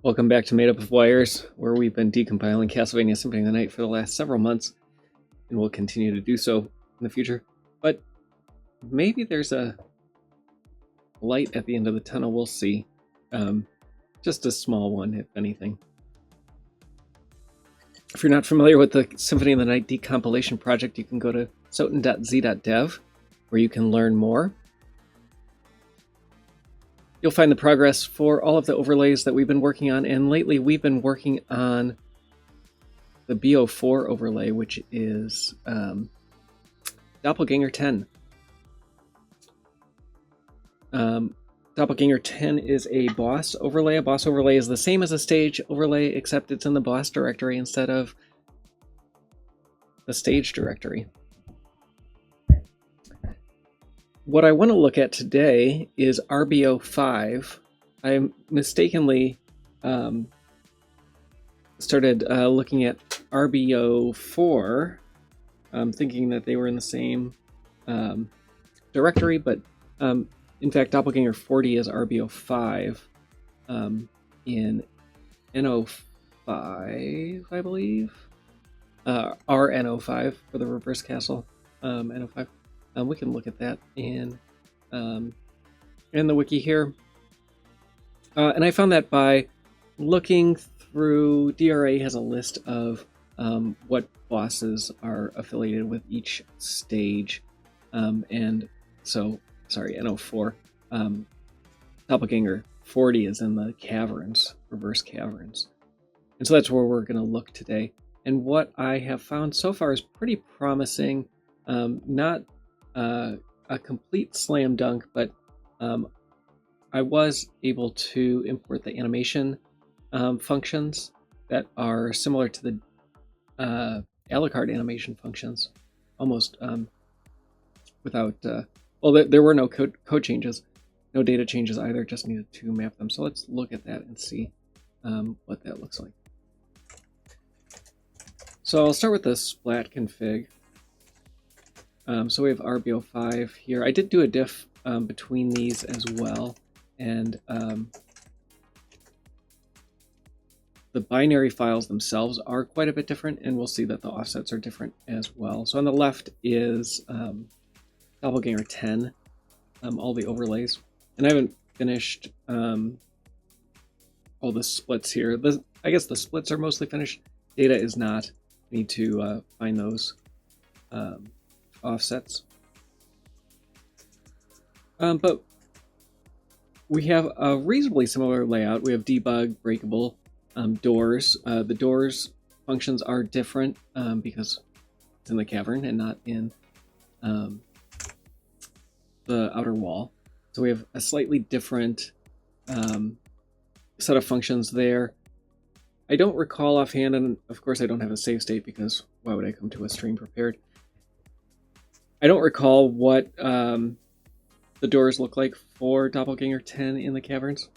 Welcome back to Made Up of Wires, where we've been decompiling Castlevania Symphony of the Night for the last several months, and will continue to do so in the future. But maybe there's a light at the end of the tunnel, we'll see. Just a small one, if anything. If you're not familiar with the Symphony of the Night decompilation project, you can go to soten.z.dev, where you can learn more. You'll find the progress for all of the overlays that we've been working on, and lately we've been working on the BO4 overlay, which is Doppleganger 10. Doppleganger 10 is a boss overlay. A boss overlay is the same as a stage overlay, except it's in the boss directory instead of the stage directory. What I want to look at today is RBO5. I mistakenly started looking at RBO4, thinking that they were in the same directory, but in fact, Doppleganger 40 is RBO5 in NO5, I believe. RNO5 for the reverse castle, NO5. We can look at that in the wiki here. And I found that by looking through, DRA has a list of what bosses are affiliated with each stage. And so, sorry, NO4. Doppelganger 40 is in the caverns, reverse caverns. And so that's where we're going to look today. And what I have found so far is pretty promising. Not a complete slam dunk, but I was able to import the animation functions that are similar to the Alucard animation functions, almost without, well, there were no code changes, no data changes either, just needed to map them. So let's look at that and see what that looks like. So I'll start with the splat config. So we have RBO5 here. I did do a diff between these as well, and the binary files themselves are quite a bit different, and we'll see that the offsets are different as well. So on the left is Doppelganger 10, all the overlays, and I haven't finished all the splits here. I guess the splits are mostly finished. Data is not. I need to find those offsets. But we have a reasonably similar layout. We have debug, breakable, doors. The doors functions are different because it's in the cavern and not in the outer wall. So we have a slightly different set of functions there. I don't recall offhand, and of course I don't have a save state because why would I come to a stream prepared? I don't recall what the doors look like for Doppelganger 10 in the caverns.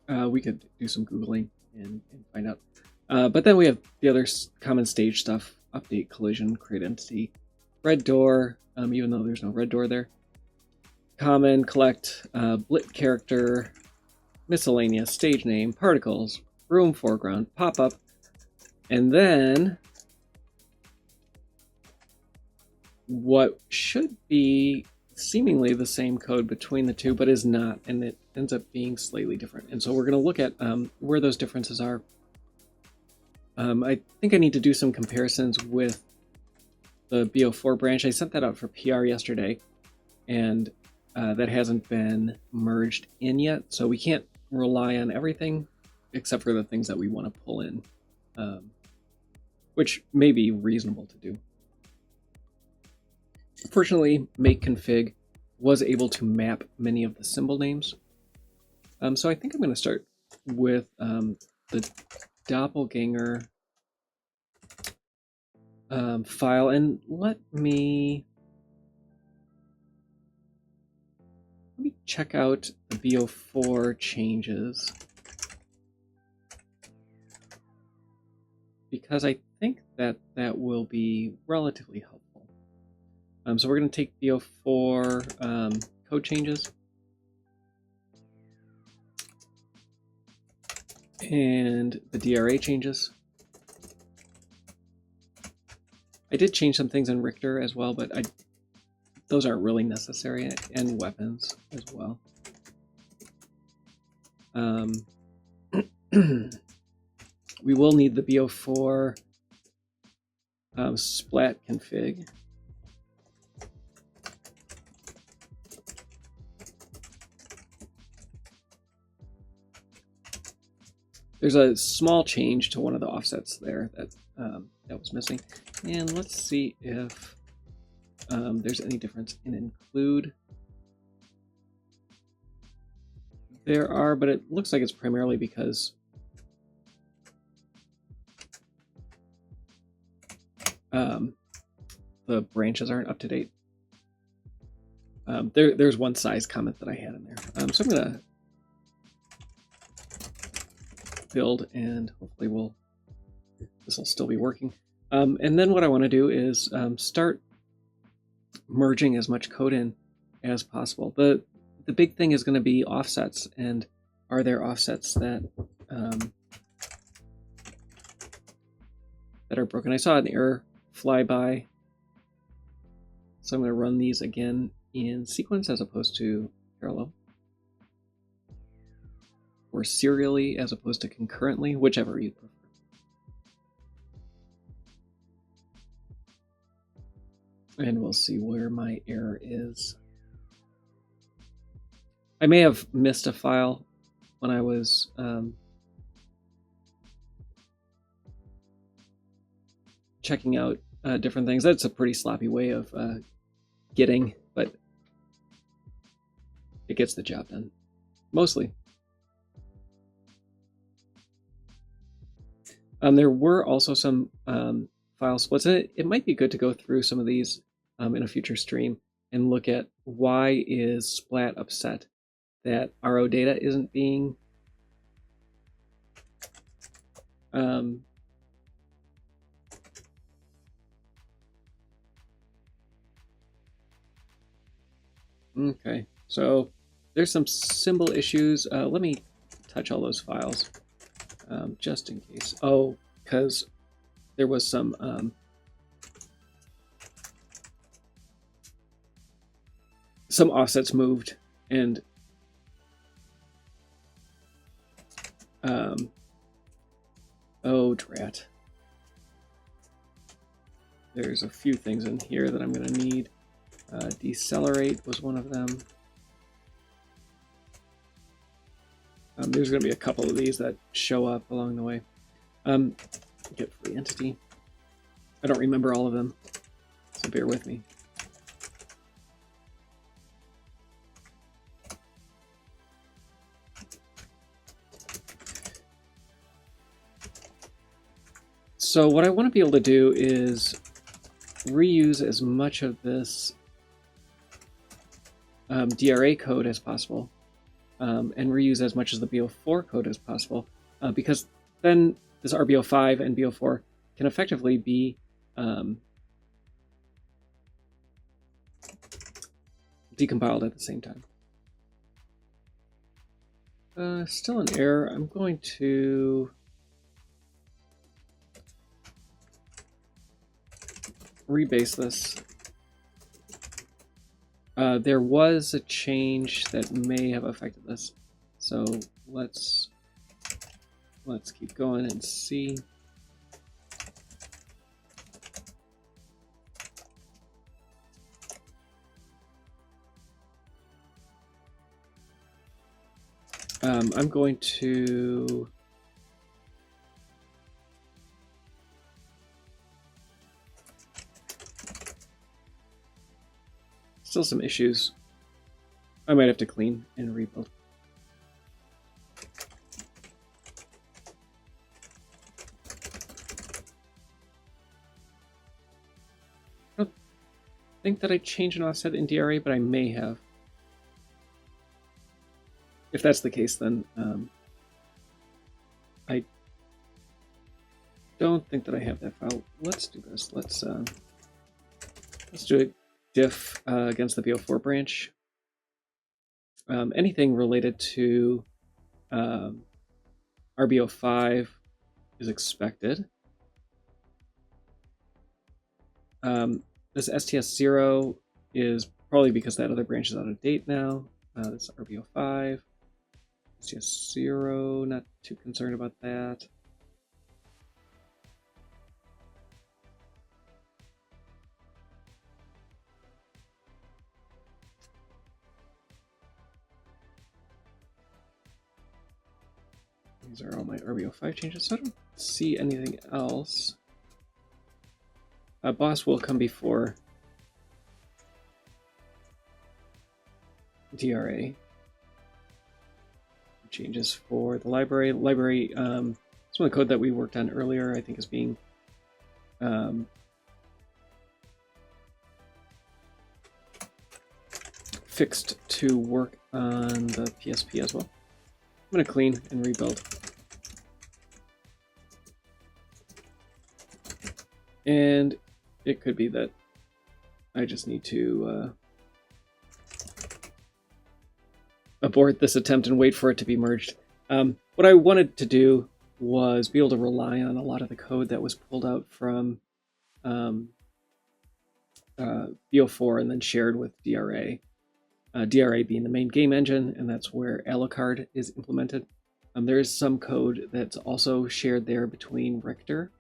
We could do some Googling and find out. But then we have the other common stage stuff: update, collision, create entity, red door, even though there's no red door there. Common, collect, blit character, miscellaneous, stage name, particles, room foreground, pop-up, and then what should be seemingly the same code between the two, but is not, and it ends up being slightly different. And so we're going to look at where those differences are. I think I need to do some comparisons with the BO4 branch. I sent that out for PR yesterday, and that hasn't been merged in yet, so we can't rely on everything except for the things that we want to pull in, which may be reasonable to do. Fortunately, make config was able to map many of the symbol names. So I think I'm going to start with the Doppelganger file, and let me check out the BO4 changes, because I think that will be relatively helpful. So we're going to take BO4 code changes. and the DRA changes. I did change some things in Richter as well, but those aren't really necessary, and weapons as well. We will need the BO4 splat config. There's a small change to one of the offsets there that was missing. And let's see if there's any difference in include. There are, but it looks like it's primarily because the branches aren't up to date. There's one size comment that I had in there. So I'm going to build, and hopefully this will still be working. And then what I want to do is start merging as much code in as possible. The big thing is going to be offsets, and are there offsets that that are broken? I saw an error fly by, so I'm going to run these again in sequence as opposed to parallel, or serially as opposed to concurrently, whichever you prefer. And we'll see where my error is. I may have missed a file when I was checking out different things. That's a pretty sloppy way of getting, but it gets the job done, mostly. There were also some file splits, and it might be good to go through some of these in a future stream and look at why is Splat upset that RO data isn't being okay, so there's some symbol issues. Let me touch all those files just in case. Oh, because there was some offsets moved, and oh drat. There's a few things in here that I'm going to need. Decelerate was one of them. There's going to be a couple of these that show up along the way. Get free entity. I don't remember all of them, so bear with me. So what I want to be able to do is reuse as much of this DRA code as possible, and reuse as much as the BO4 code as possible, because then this RBO5 and BO4 can effectively be decompiled at the same time. Still an error. I'm going to rebase this. There was a change that may have affected this, so let's keep going and see. I'm going to still some issues. I might have to clean and rebuild. I don't think that I changed an offset in DRA, but I may have. If that's the case, then I don't think that I have that file. Let's do this. Let's do a diff against the BO4 branch. Anything related to RB05 is expected. This STS0 is probably because that other branch is out of date now. This RB05. STS0, not too concerned about that. These are all my RB05 changes, so I don't see anything else. Boss will come before DRA. Changes for the library. Library, some of the code that we worked on earlier, I think, is being fixed to work on the PSP as well. I'm going to clean and rebuild. And it could be that I just need to abort this attempt and wait for it to be merged. What I wanted to do was be able to rely on a lot of the code that was pulled out from BO4 and then shared with DRA. DRA being the main game engine, and that's where Alucard is implemented. There is some code that's also shared there between Richter.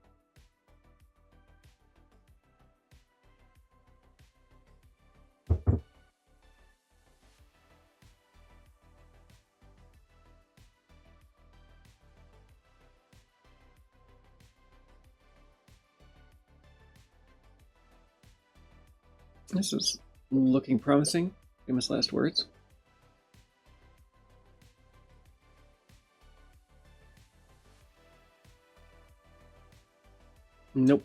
This is looking promising. Famous last words. Nope.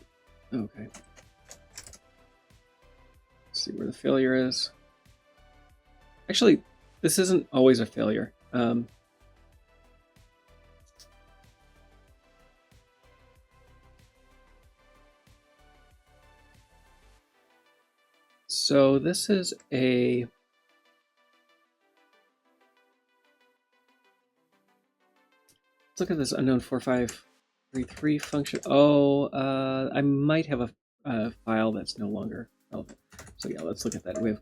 Okay. Let's see where the failure is. Actually, this isn't always a failure. So this is a let's look at this unknown 4533 function. Oh, I might have a file that's no longer relevant. So yeah, let's look at that. We have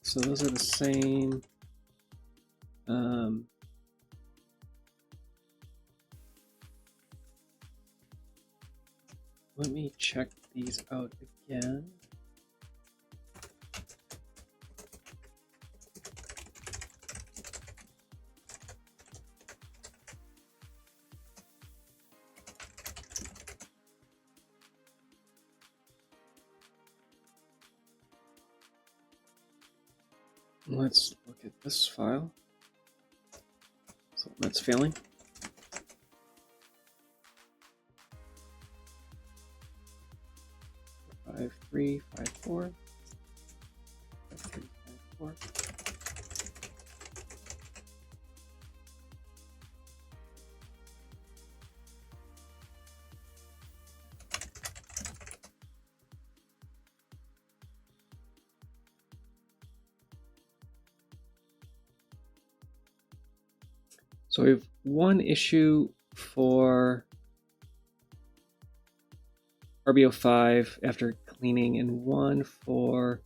so those are the same. Let me check these out again. Let's look at this file. So that's failing. 5354. 5354. So we have one issue for RB05 after cleaning and one for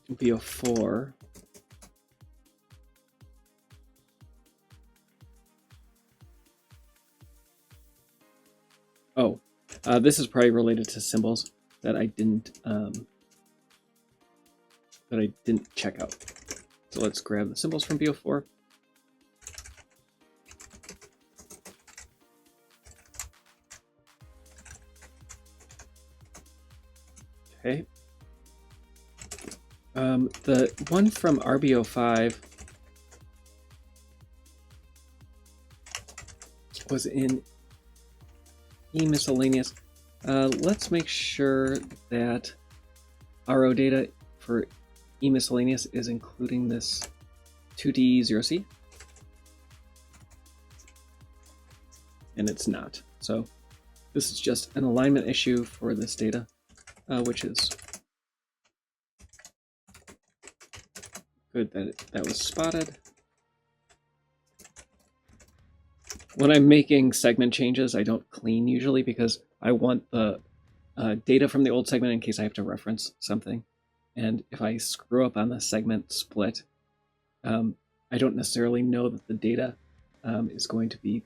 BO4. Oh, this is probably related to symbols that I didn't check out. So let's grab the symbols from BO4. Okay. The one from RB05 was in e-miscellaneous. Let's make sure that RO data for e-miscellaneous is including this 2D0C. And it's not. So this is just an alignment issue for this data. which is good that that was spotted. When I'm making segment changes, I don't clean usually because I want the data from the old segment in case I have to reference something. And if I screw up on the segment split, I don't necessarily know that the data is going to be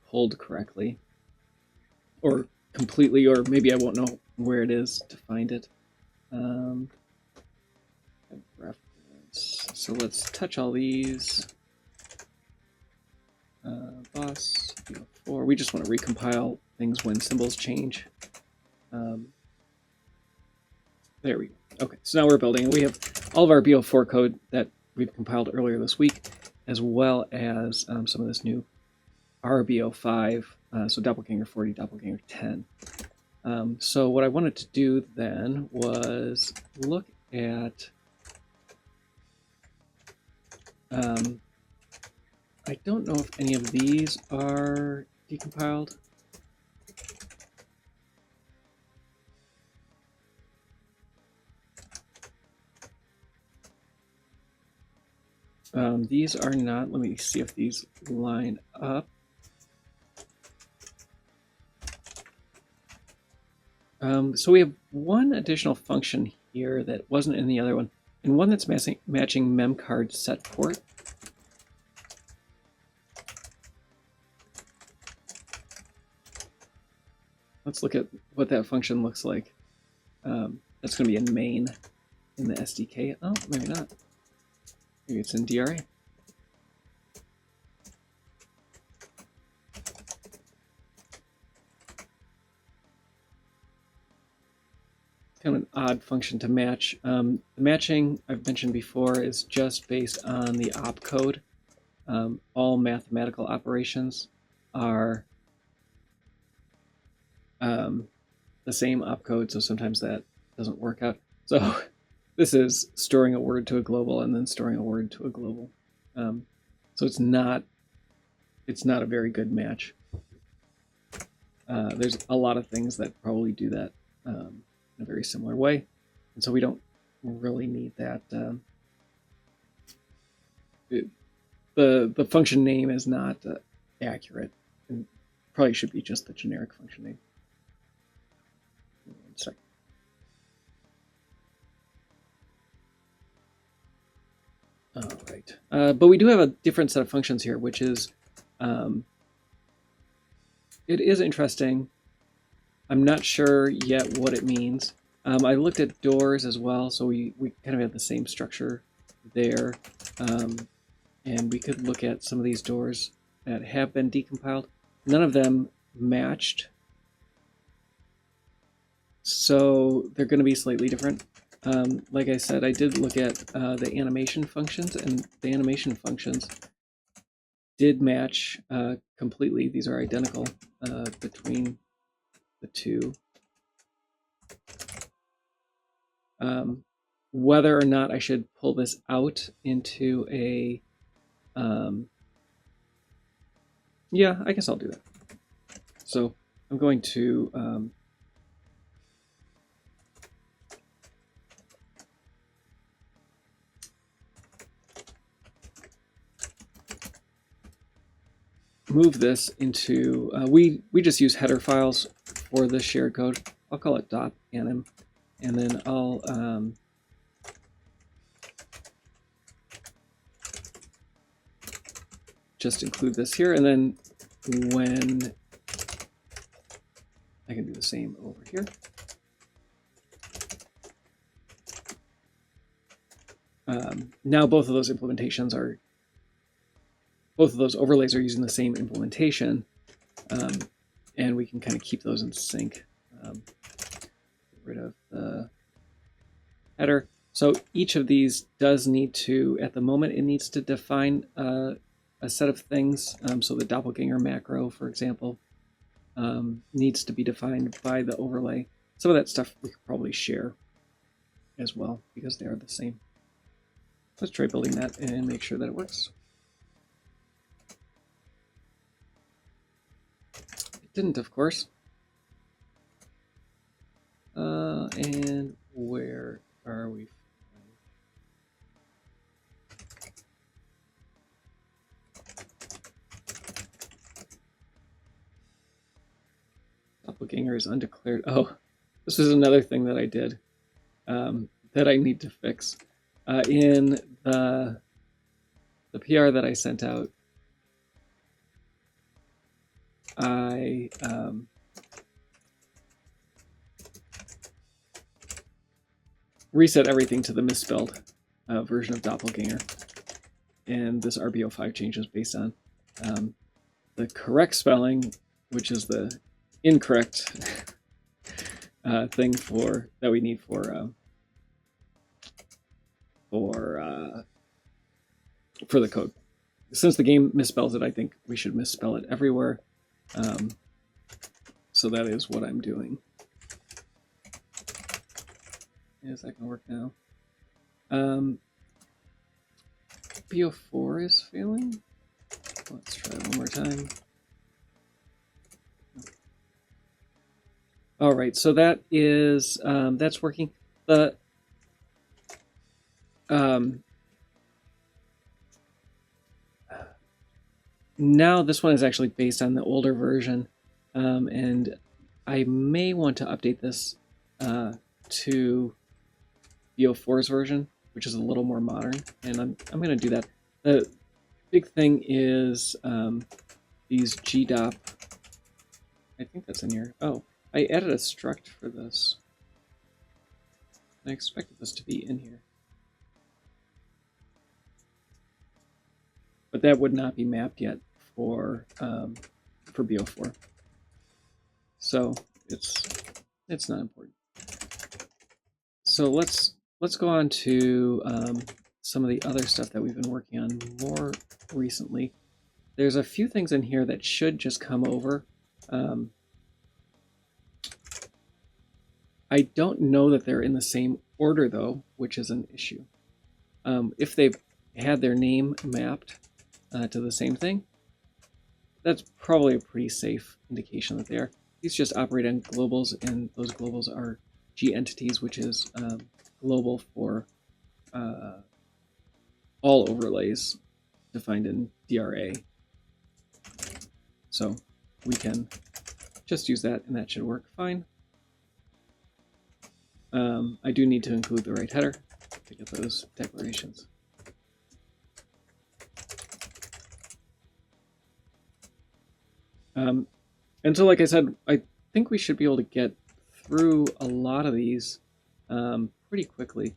pulled correctly or completely, or maybe I won't know where it is to find it. Reference. So let's touch all these. Boss 4. We just want to recompile things when symbols change. There we go. Okay, so now we're building. We have all of our BO4 code that we've compiled earlier this week, as well as some of this new RBO5, so Doppleganger 40, Doppleganger 10. So what I wanted to do then was look at I don't know if any of these are decompiled. These are not. Let me see if these line up. So we have one additional function here that wasn't in the other one, and one that's matching memcard set port. Let's look at what that function looks like. That's going to be in main in the SDK. Oh, maybe not. Maybe it's in DRA. Kind of an odd function to match. The matching I've mentioned before is just based on the opcode. All mathematical operations are the same opcode, so sometimes that doesn't work out. So this is storing a word to a global and then storing a word to a global. So it's not a very good match. There's a lot of things that probably do that in a very similar way, and so we don't really need that. The function name is not accurate, and probably should be just the generic function name. One second. All right, but we do have a different set of functions here, which is it is interesting. I'm not sure yet what it means. I looked at doors as well, so we kind of have the same structure there. And we could look at some of these doors that have been decompiled. None of them matched, so they're going to be slightly different. Like I said, I did look at the animation functions, and the animation functions did match completely. These are identical between the two. Whether or not I should pull this out into a yeah, I guess I'll do that. So I'm going to move this into we just use header files for this shared code. I'll call it .anim, and then I'll just include this here, and then when I can do the same over here. Now both of those implementations are, both of those overlays are using the same implementation, and we can kind of keep those in sync. Get rid of the header. So each of these does need to, at the moment, it needs to define a set of things. So the Doppleganger macro, for example, needs to be defined by the overlay. Some of that stuff we could probably share as well because they are the same. Let's try building that and make sure that it works. It didn't, of course. And where are we? Doppleganger is undeclared. Oh, this is another thing that I did that I need to fix. In the PR that I sent out, I reset everything to the misspelled version of Doppelganger. And this RB05 change is based on the correct spelling, which is the incorrect thing that we need for the code. Since the game misspells it, I think we should misspell it everywhere. So that is what I'm doing. Is that going to work now? BO4 is failing. Let's try it one more time. All right, so that is that's working. The now this one is actually based on the older version, and I may want to update this to BO4's version, which is a little more modern, and I'm going to do that. The big thing is these GDOP. I think that's in here. Oh, I added a struct for this. I expected this to be in here. But that would not be mapped yet for BO4. So it's not important. So let's go on to some of the other stuff that we've been working on more recently. There's a few things in here that should just come over. I don't know that they're in the same order, though, which is an issue. If they've had their name mapped to the same thing, that's probably a pretty safe indication that they are. These just operate on globals, and those globals are G entities, which is global for all overlays defined in DRA. So we can just use that, and that should work fine. I do need to include the right header to get those declarations. And so, like I said, I think we should be able to get through a lot of these pretty quickly.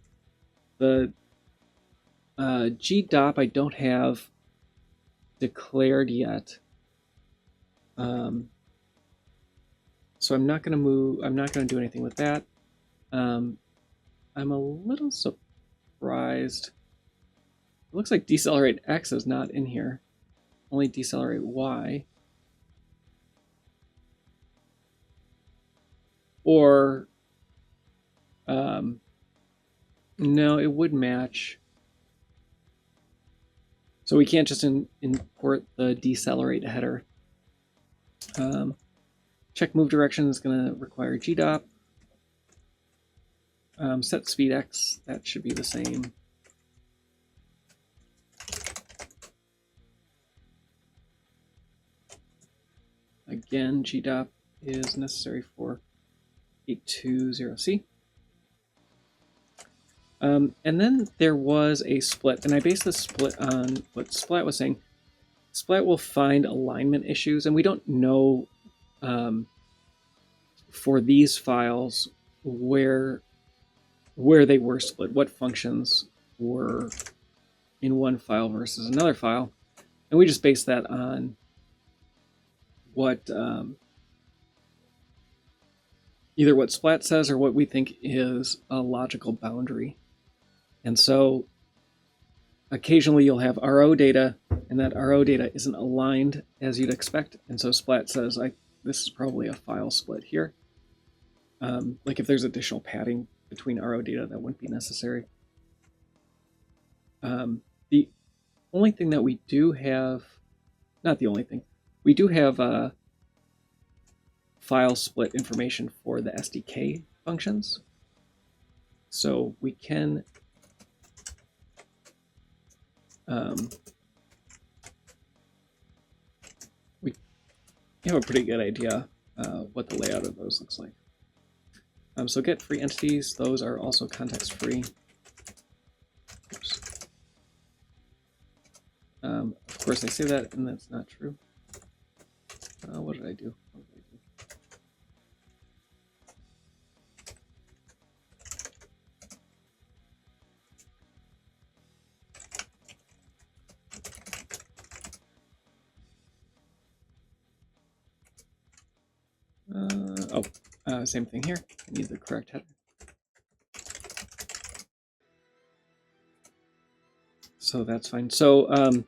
The GDOP I don't have declared yet. So I'm not going to move. I'm not going to do anything with that. I'm a little surprised. It looks like decelerate X is not in here. Only decelerate Y. Or, no, it would match. So we can't just import the decelerate header. Check move direction is going to require GDOP. Set speed X, that should be the same. Again, GDOP is necessary for 820C. And then there was a split, and I based this split on what Splat was saying. Splat will find alignment issues, and we don't know for these files where they were split, what functions were in one file versus another file, and we just based that on what either what Splat says or what we think is a logical boundary. And so occasionally you'll have RO data, and that RO data isn't aligned as you'd expect. And so Splat says, this is probably a file split here. Like if there's additional padding between RO data, that wouldn't be necessary. The only thing that we do have, not the only thing, we do have file split information for the SDK functions. So we can we have a pretty good idea what the layout of those looks like. So get free entities, those are also context free. Of course I say that and that's not true. What did I do? Same thing here. I need the correct header. So that's fine. So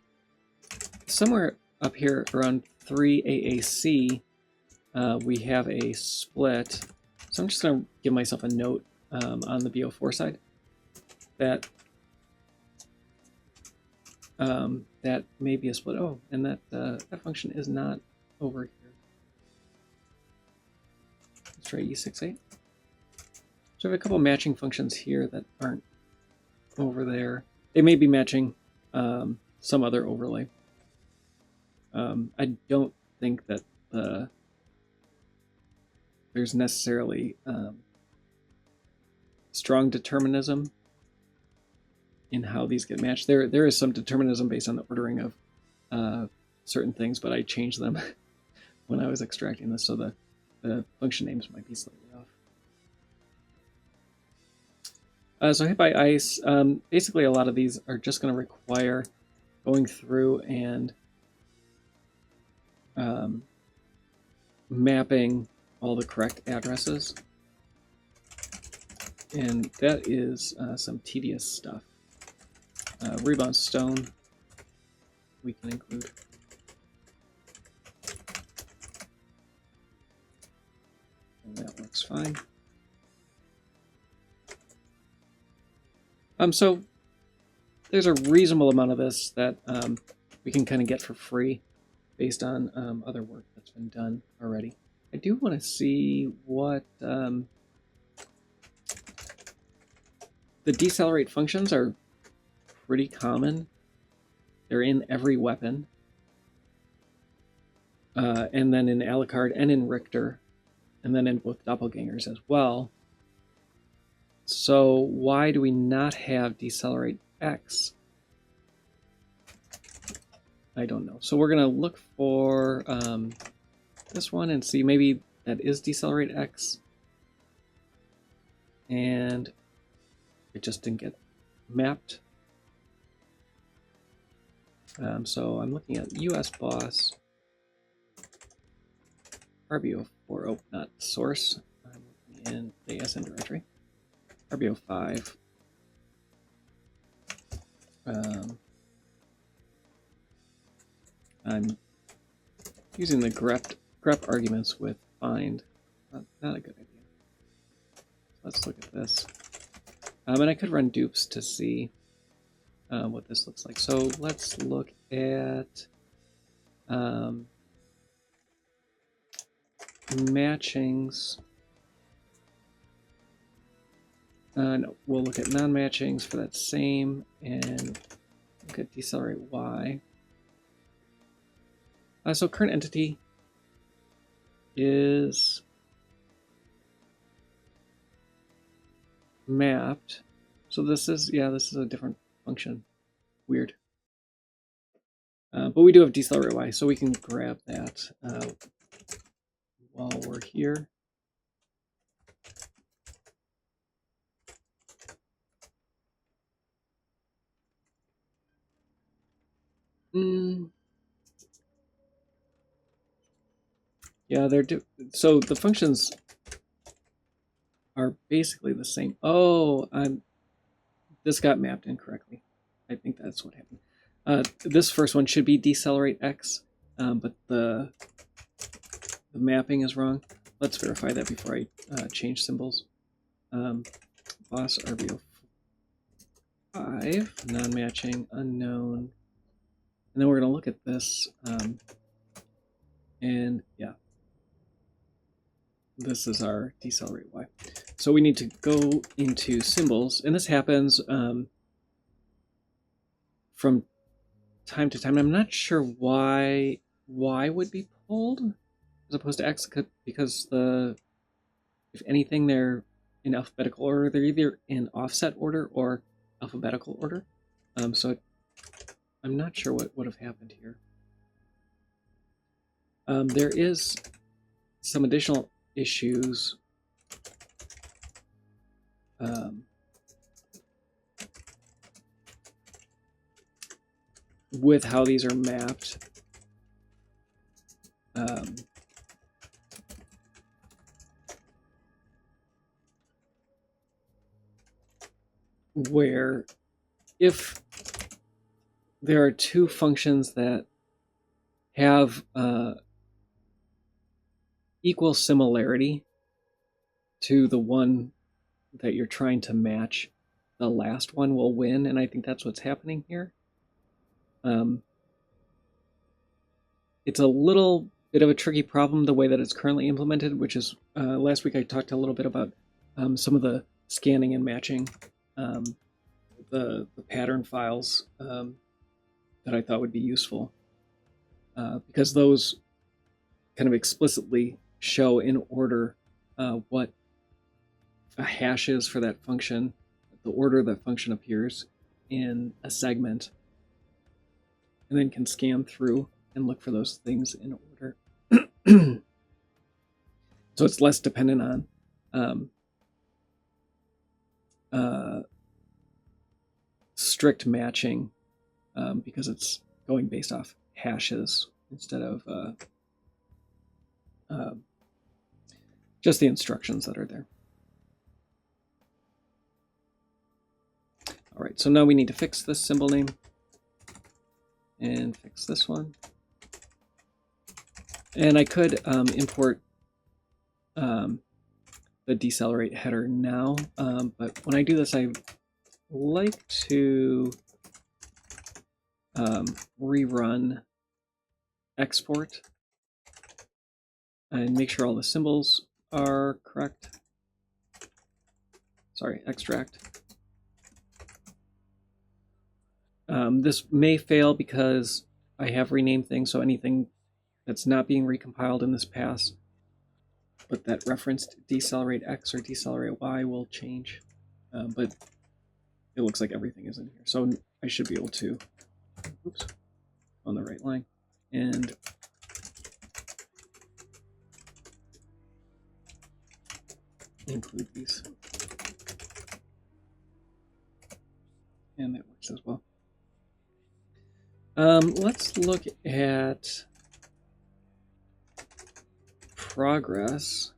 somewhere up here around 3 AAC, we have a split. So I'm just going to give myself a note on the BO4 side that that may be a split. Oh, and that that function is not over here. Let's try E68. So I have a couple matching functions here that aren't over there. They may be matching some other overlay. I don't think that there's necessarily strong determinism in how these get matched. There is some determinism based on the ordering of certain things, but I changed them when I was extracting this, so the function names might be slightly off. So hit by ice, basically a lot of these are just going to require going through and mapping all the correct addresses. And that is some tedious stuff. Rebound stone we can include. And that works fine. So there's a reasonable amount of this that we can kind of get for free based on other work that's been done already. I do want to see what the decelerate functions are pretty common. They're in every weapon. And then in Alucard and in Richter, and then in both Doppelgangers as well. So why do we not have decelerate X? I don't know. So we're going to look for this one and see maybe that is decelerate X. And it just didn't get mapped. So I'm looking at US boss, RBO4, oh, not source. I'm looking in the ASN directory. RBO5. I'm using the grep arguments with find. Not a good idea. Let's look at this. And I could run dupes to see what this looks like. So let's look at matchings. No, we'll look at non-matchings for that same and look at decelerate Y. So current entity is mapped. So this is, yeah, this is a different function. Weird. But we do have decelerate Y, so we can grab that while we're here. Yeah, they're so the functions are basically the same. Oh, this got mapped incorrectly. I think that's what happened. This first one should be decelerate X, but the mapping is wrong. Let's verify that before I change symbols. Boss RBO5, non-matching, unknown. And then we're going to look at this. And yeah, this is our decelerate Y. So we need to go into symbols, and this happens from time to time. I'm not sure why Y would be pulled as opposed to X, because if anything, they're in alphabetical order. They're either in offset order or alphabetical order. So I'm not sure what would have happened here. There is some additional issues with how these are mapped. Where if there are two functions that have equal similarity to the one that you're trying to match, the last one will win, and I think that's what's happening here. It's a little bit of a tricky problem the way that it's currently implemented, which is last week I talked a little bit about some of the scanning and matching the pattern files that I thought would be useful, because those kind of explicitly show in order what a hash is for that function, the order that function appears in a segment, and then can scan through and look for those things in order. So it's less dependent on strict matching, because it's going based off hashes instead of just the instructions that are there. All right, so now we need to fix this symbol name and fix this one. And I could import the decelerate header now, but when I do this, I like to rerun export and make sure all the symbols are correct. Sorry, extract. This may fail because I have renamed things, so anything that's not being recompiled in this pass, but that referenced decelerate X or decelerate Y will change. But it looks like everything is in here. So I should be able to, oops, on the right line, and include these. And that works as well. Let's look at progress.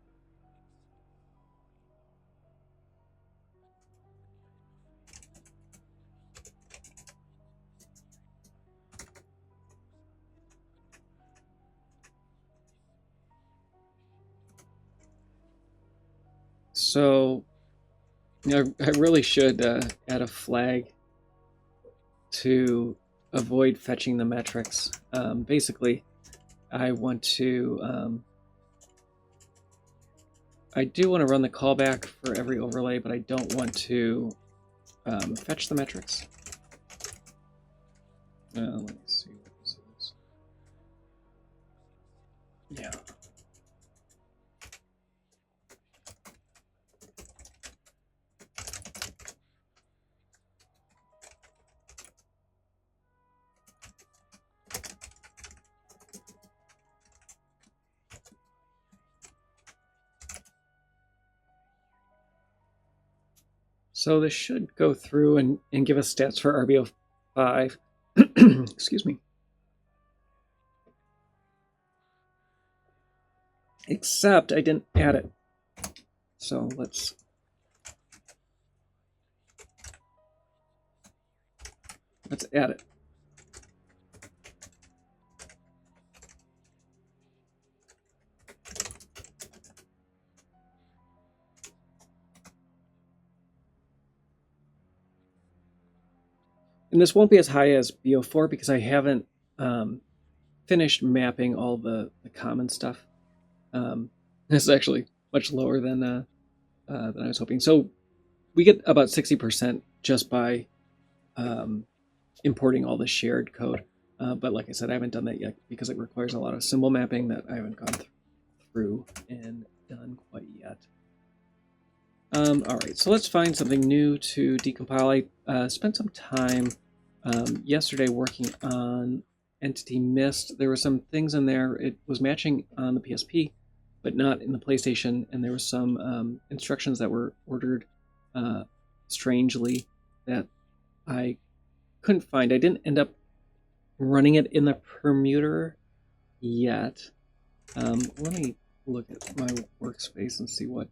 So I really should add a flag to avoid fetching the metrics. Basically, I want to I do want to run the callback for every overlay, but I don't want to fetch the metrics. Let me see what this is. Yeah. So this should go through and give us stats for RBO5. Excuse me. Except I didn't add it. So let's add it. And this won't be as high as BO4 because I haven't finished mapping all the common stuff. This is actually much lower than than I was hoping. So we get about 60% just by importing all the shared code. But like I said, I haven't done that yet because it requires a lot of symbol mapping that I haven't gone through and done quite yet. All right, so let's find something new to decompile. I spent some time yesterday working on Entity Mist. There were some things in there. It was matching on the PSP, but not in the PlayStation, and there were some instructions that were ordered strangely that I couldn't find. I didn't end up running it in the permuter yet. Let me look at my workspace and see what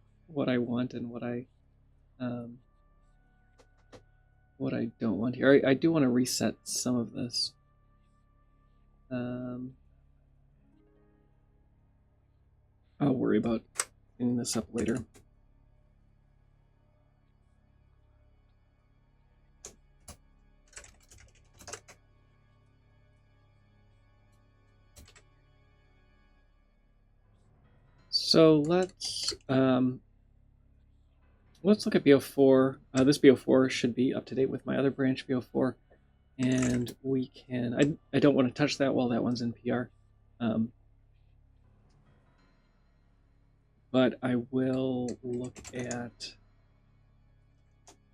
I want and what I don't want here. I do want to reset some of this. I'll worry about cleaning this up later. So let's look at BO4. This BO4 should be up to date with my other branch BO4, and we can. I don't want to touch that while that one's in PR, but I will look at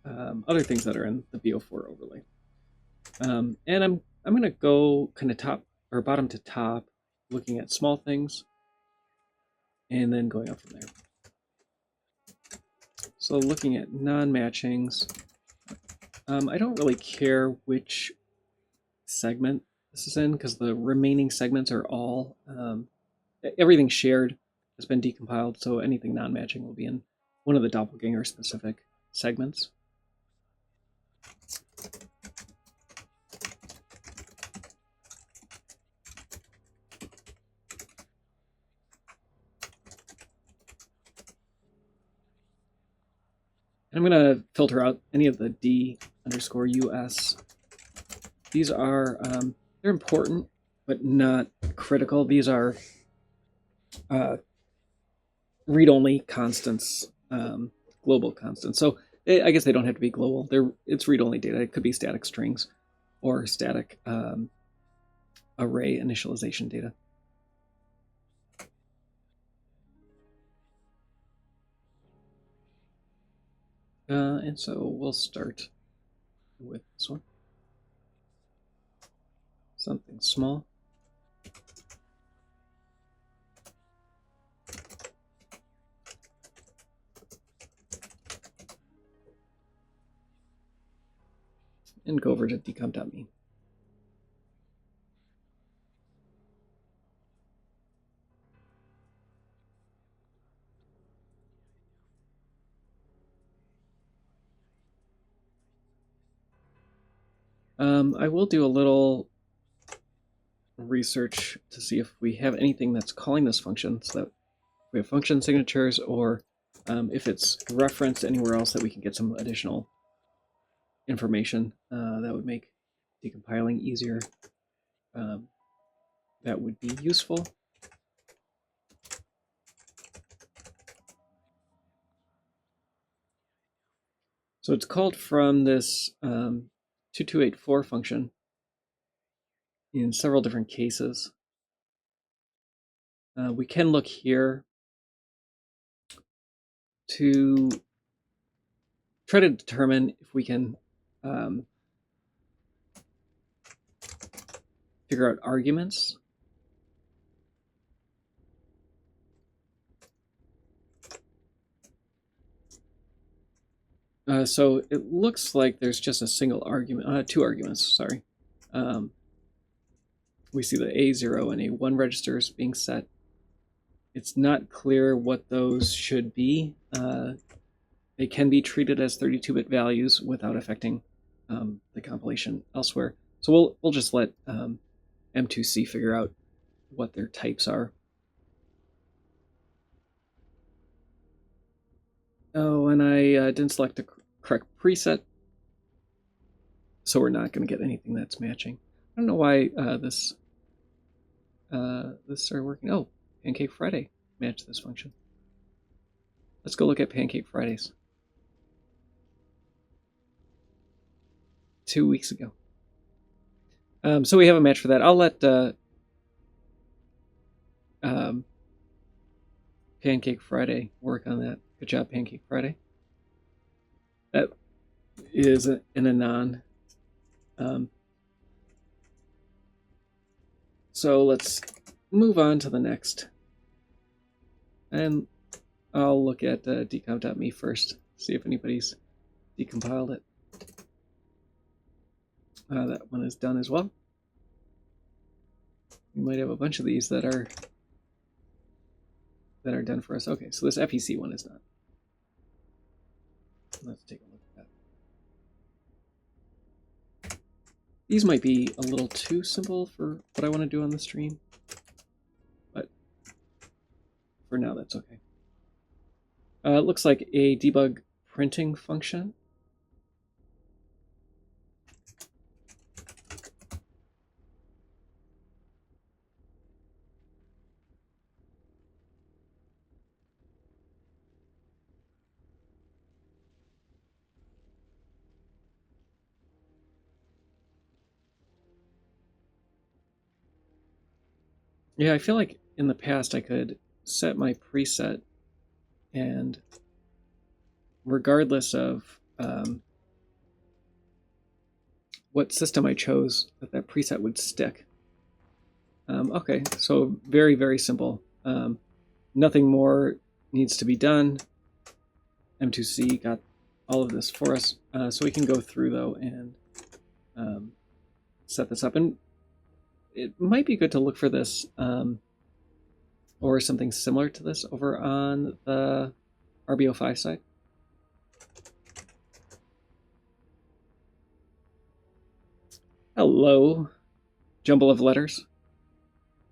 other things that are in the BO4 overlay. And I'm going to go kind of top or bottom to top, looking at small things, and then going up from there. So looking at non-matchings, I don't really care which segment this is in because the remaining segments are all, everything shared has been decompiled, so anything non-matching will be in one of the Doppleganger specific segments. And I'm going to filter out any of the D_US. These are, they're important, but not critical. These are read-only constants, global constants. So I guess they don't have to be global. It's read-only data. It could be static strings or static array initialization data. And so we'll start with this one. Something small. And go over to decomp.me. I will do a little research to see if we have anything that's calling this function, so that we have function signatures, or if it's referenced anywhere else that we can get some additional information that would make decompiling easier. That would be useful. So it's called from this 2284 function in several different cases. We can look here to try to determine if we can figure out arguments. So it looks like there's just a single argument, two arguments, sorry. We see the A0 and A1 registers being set. It's not clear what those should be. They can be treated as 32-bit values without affecting the compilation elsewhere. So we'll just let M2C figure out what their types are. Oh, and I didn't select the correct preset, so we're not going to get anything that's matching. I don't know why this started working. Oh, Pancake Friday matched this function. Let's go look at Pancake Fridays. 2 weeks ago. So we have a match for that. I'll let Pancake Friday work on that. Good job, Pancake Friday. That is an Anon. So let's move on to the next. And I'll look at decomp.me first, see if anybody's decompiled it. That one is done as well. We might have a bunch of these that are done for us. Okay, so this FEC one is not. Let's take a look at that. These might be a little too simple for what I want to do on the stream, but for now that's okay. It looks like a debug printing function. Yeah, I feel like in the past I could set my preset, and regardless of what system I chose, that preset would stick. Okay, so very, very simple. Nothing more needs to be done. M2C got all of this for us. So we can go through, though, and set this up. And it might be good to look for this or something similar to this over on the RBO5 side. Hello, jumble of letters.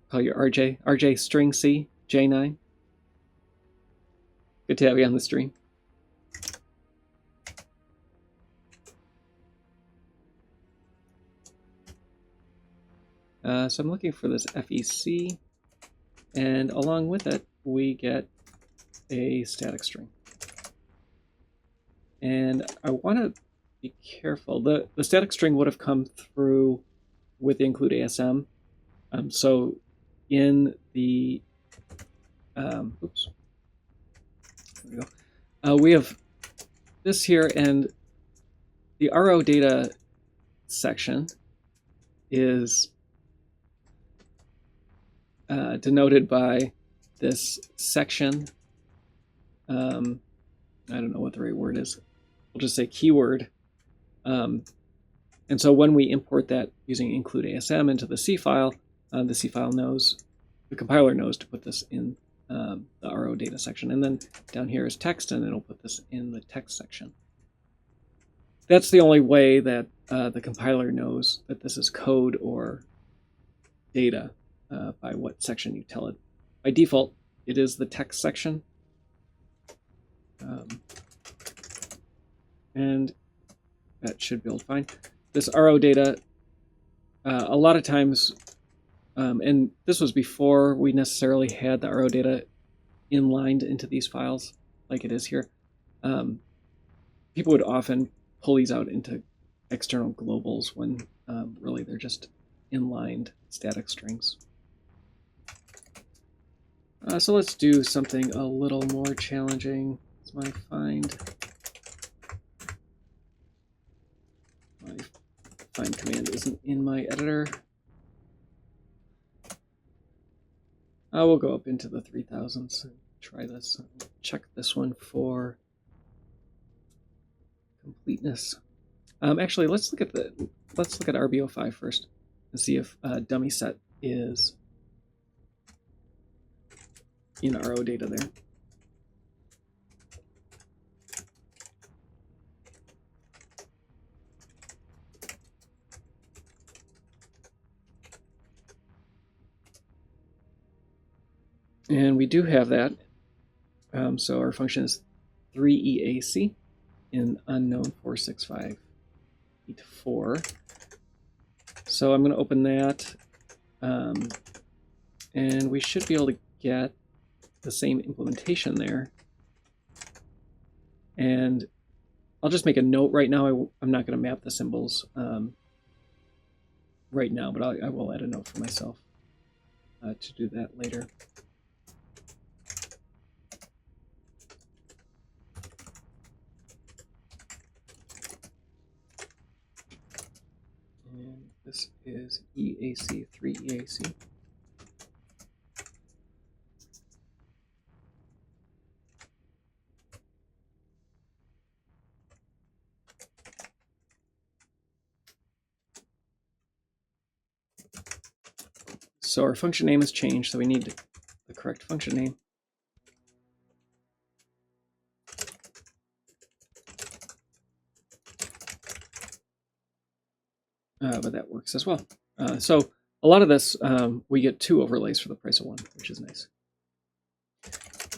Call you RJ. RJ string C, J9. Good to have you on the stream. So I'm looking for this FEC, and along with it, we get a static string. And I want to be careful. The static string would have come through with the include ASM. So in the oops, there we go. We have this here, and the RO data section is denoted by this section. I don't know what the right word is. We'll just say keyword. And so when we import that using include ASM into the C file knows, the compiler knows to put this in the RO data section. And then down here is text, and it'll put this in the text section. That's the only way that the compiler knows that this is code or data, by what section you tell it. By default, it is the text section. And that should build fine. This RO data, a lot of times, and this was before we necessarily had the RO data inlined into these files like it is here. People would often pull these out into external globals when really they're just inlined static strings. So let's do something a little more challenging. It's my find. My find command isn't in my editor. We'll go up into the 3000s and try this. Check this one for completeness. Actually, let's look at RBO5 first and see if dummy set is in RO data there. And we do have that. So our function is 3EAC in unknown 46584. So I'm going to open that, and we should be able to get the same implementation there. And I'll just make a note right now. I'm not going to map the symbols right now, but I will add a note for myself to do that later. And this is EAC, 3 EAC. So our function name has changed, so we need the correct function name. But that works as well. So a lot of this, we get 2 overlays for the price of 1, which is nice.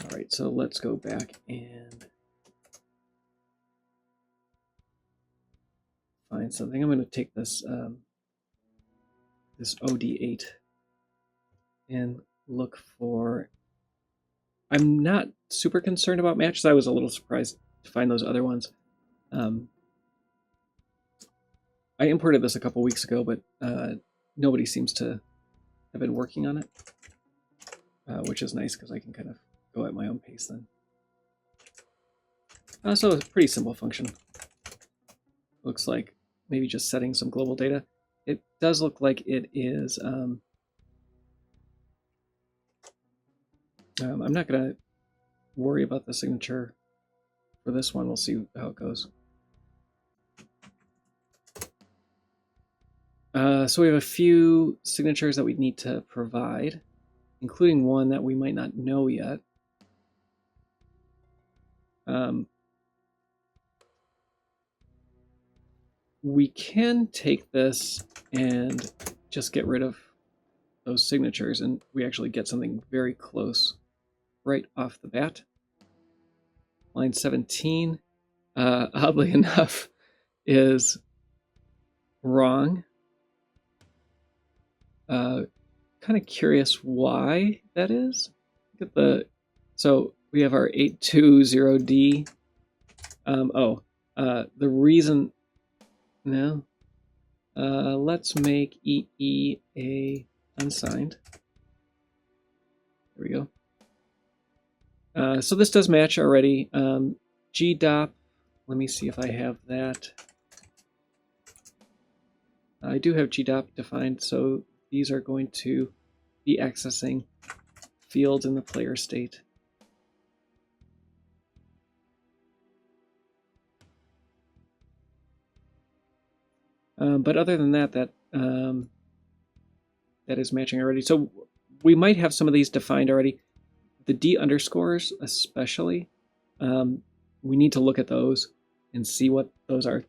All right, so let's go back and find something. I'm going to take this this OD8 and look for. I'm not super concerned about matches. I was a little surprised to find those other ones. I imported this a couple weeks ago, but nobody seems to have been working on it, which is nice because I can kind of go at my own pace then. So it's a pretty simple function. Looks like maybe just setting some global data. It does look like it is. I'm not going to worry about the signature for this one. We'll see how it goes. So we have a few signatures that we need to provide, including one that we might not know yet. We can take this and just get rid of those signatures, and we actually get something very close right off the bat. Line 17, oddly enough, is wrong. Kind of curious why that is. Look at the, so we have our 820D. The reason, no. Let's make EE a unsigned. There we go. So this does match already. GDOP, let me see if I have that. I do have GDOP defined, so these are going to be accessing fields in the player state. But other than that, that is matching already. So we might have some of these defined already. The D underscores especially, we need to look at those and see what those are.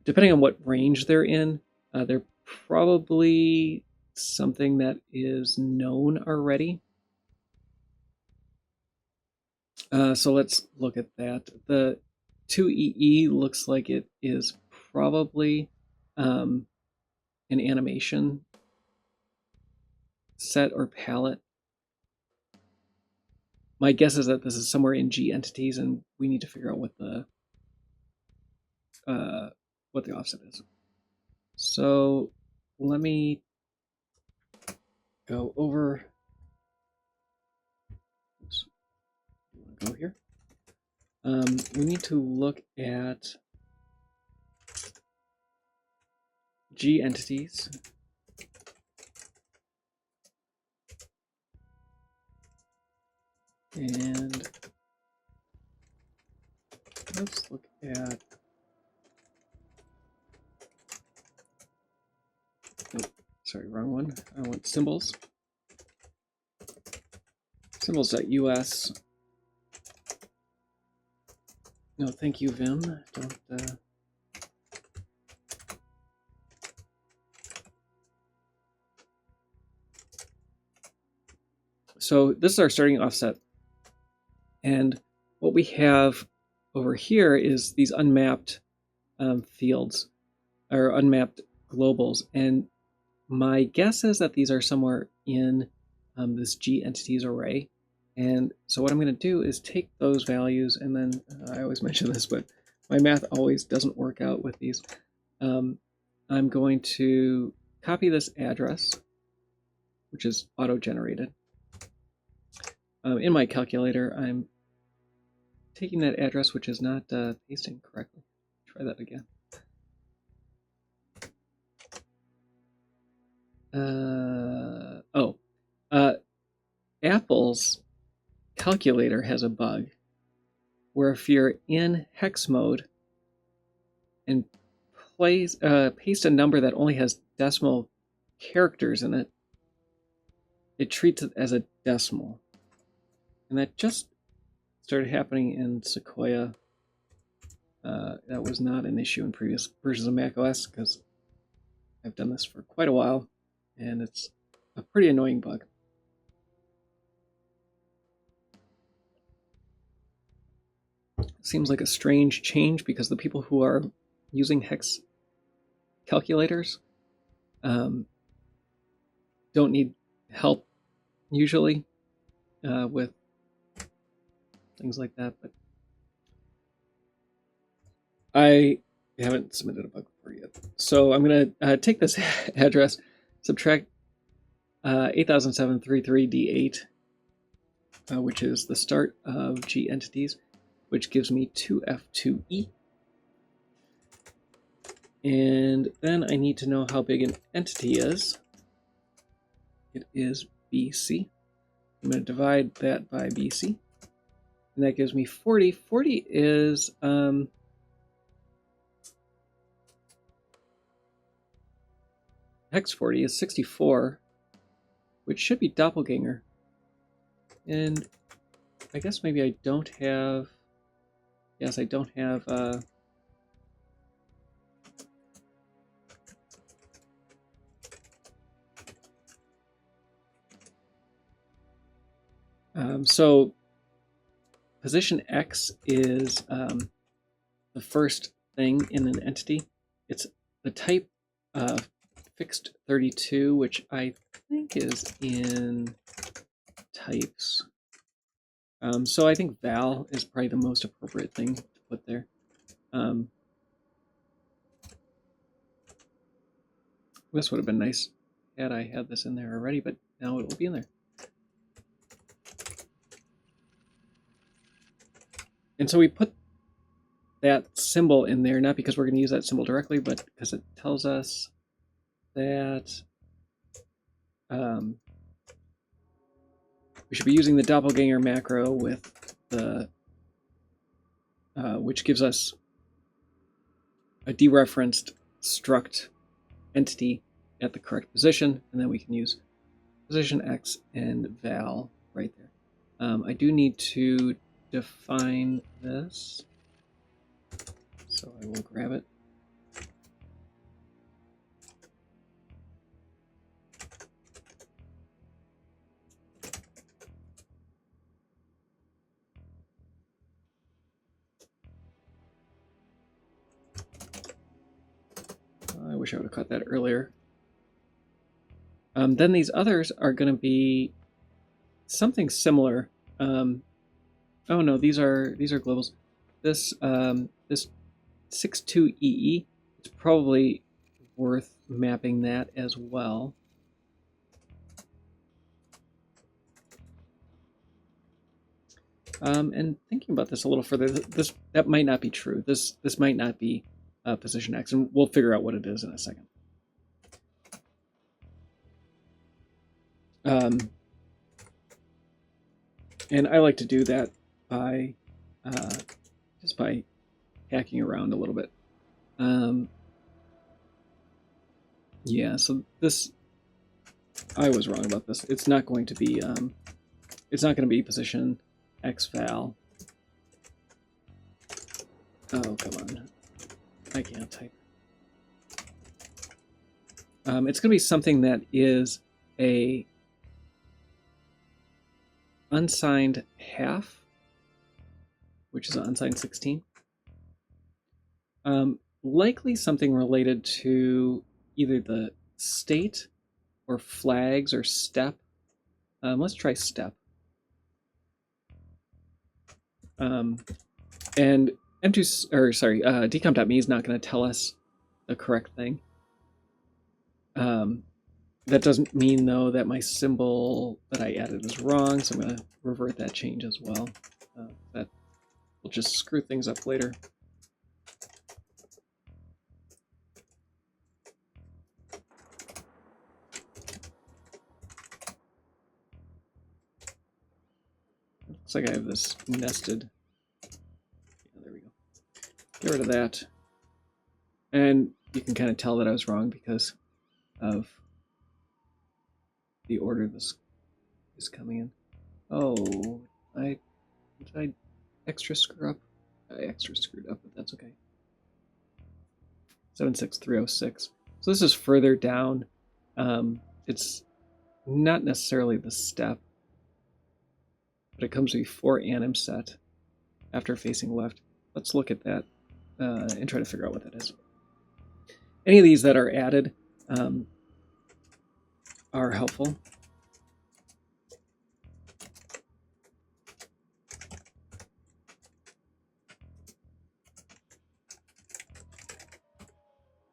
Depending on what range they're in, they're probably something that is known already. So let's look at that. The 2EE looks like it is probably an animation set or palette. My guess is that this is somewhere in G entities, and we need to figure out what the offset is. So let me go over. Oops. Go here. We need to look at G entities. And let's look at, oh, sorry, wrong one. I want symbols. Symbols.us. No, thank you, Vim. Don't. So this is our starting offset. And what we have over here is these unmapped fields, or unmapped globals. And my guess is that these are somewhere in this G entities array. And so what I'm going to do is take those values, and then I always mention this, but my math always doesn't work out with these. I'm going to copy this address, which is auto-generated. In my calculator, I'm taking that address, which is not pasting correctly. Try that again. Apple's calculator has a bug where if you're in hex mode and paste a number that only has decimal characters in it, it treats it as a decimal. And that just started happening in Sequoia. That was not an issue in previous versions of macOS because I've done this for quite a while, and it's a pretty annoying bug. Seems like a strange change because the people who are using hex calculators don't need help usually with things like that, but I haven't submitted a bug report yet. So I'm going to take this address, subtract 800733D8, which is the start of G entities, which gives me 2F2E. And then I need to know how big an entity is. It is BC. I'm going to divide that by BC. And that gives me 40. 40 is hex 40 is 64, which should be Doppleganger. And I guess maybe I don't have... Yes, I don't have... so position X is the first thing in an entity. It's the type fixed 32, which I think is in types. So I think val is probably the most appropriate thing to put there. This would have been nice had I had this in there already, but now it will be in there. And so we put that symbol in there, not because we're going to use that symbol directly, but because it tells us that we should be using the Doppelganger macro with the which gives us a dereferenced struct entity at the correct position, and then we can use position X and val right there. I do need to define this, so I will grab it. I wish I would have caught that earlier. Then these others are going to be something similar. Oh no, these are globals. This this 62EE, it's probably worth mapping that as well. And thinking about this a little further, that might not be true. This might not be position X, and we'll figure out what it is in a second. And I like to do that by just by hacking around a little bit. Yeah, so this, I was wrong about this. It's not going to be position X val. Oh, come on. I can't type. It's going to be something that is a unsigned half, which is an unsigned 16. Likely something related to either the state or flags or step. Let's try step. And decomp.me is not going to tell us the correct thing. That doesn't mean, though, that my symbol that I added is wrong, so I'm going to revert that change as well. That will just screw things up later. Looks like I have this nested. Yeah, there we go. Get rid of that. And you can kind of tell that I was wrong because of the order this is coming in. Oh, did I extra screw up? I extra screwed up, but that's okay. 76306. So this is further down. It's not necessarily the step, but it comes before anim set, after facing left. Let's look at that and try to figure out what that is. Any of these that are added are helpful.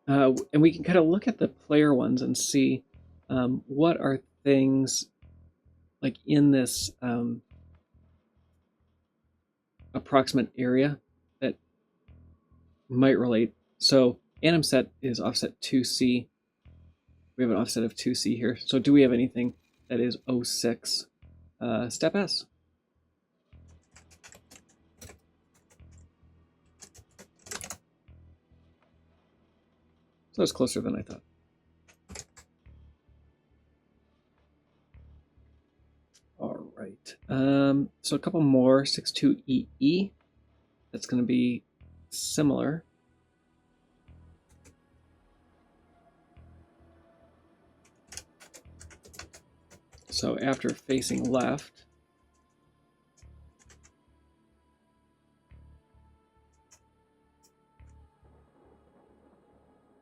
And we can kind of look at the player ones and see what are things like in this approximate area that might relate. So anim set is offset 2C. We have an offset of 2C here. So do we have anything that is 06 step S? So it's closer than I thought. All right. So a couple more. 62EE. That's going to be similar. So after facing left,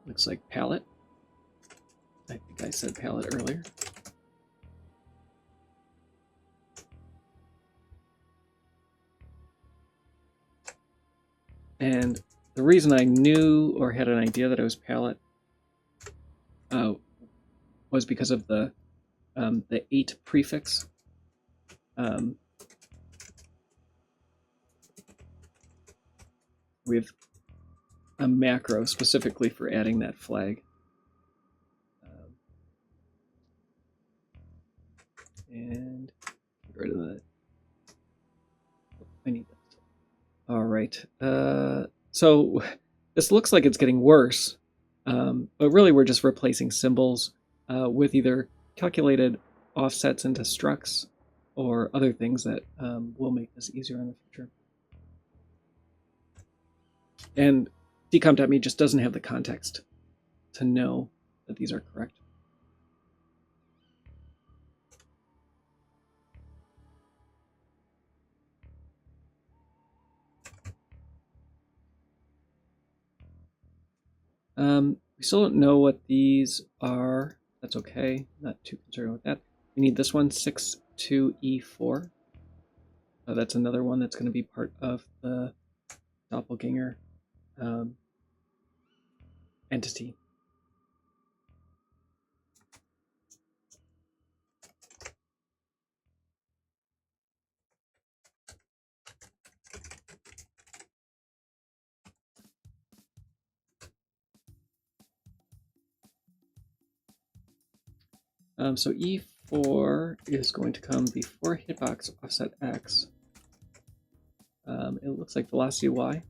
looks like palette. I think I said palette earlier. And the reason I knew or had an idea that it was palette was because of the 8 prefix. We have a macro specifically for adding that flag. And get rid of that. I need that. All right. So this looks like it's getting worse, but really we're just replacing symbols with either calculated offsets into structs or other things that will make this easier in the future. And decomp.me just doesn't have the context to know that these are correct. We still don't know what these are. That's okay. Not too concerned with that. We need this one, 62E4. That's another one that's going to be part of the Doppleganger entity. So E4 is going to come before hitbox offset X. It looks like velocity Y.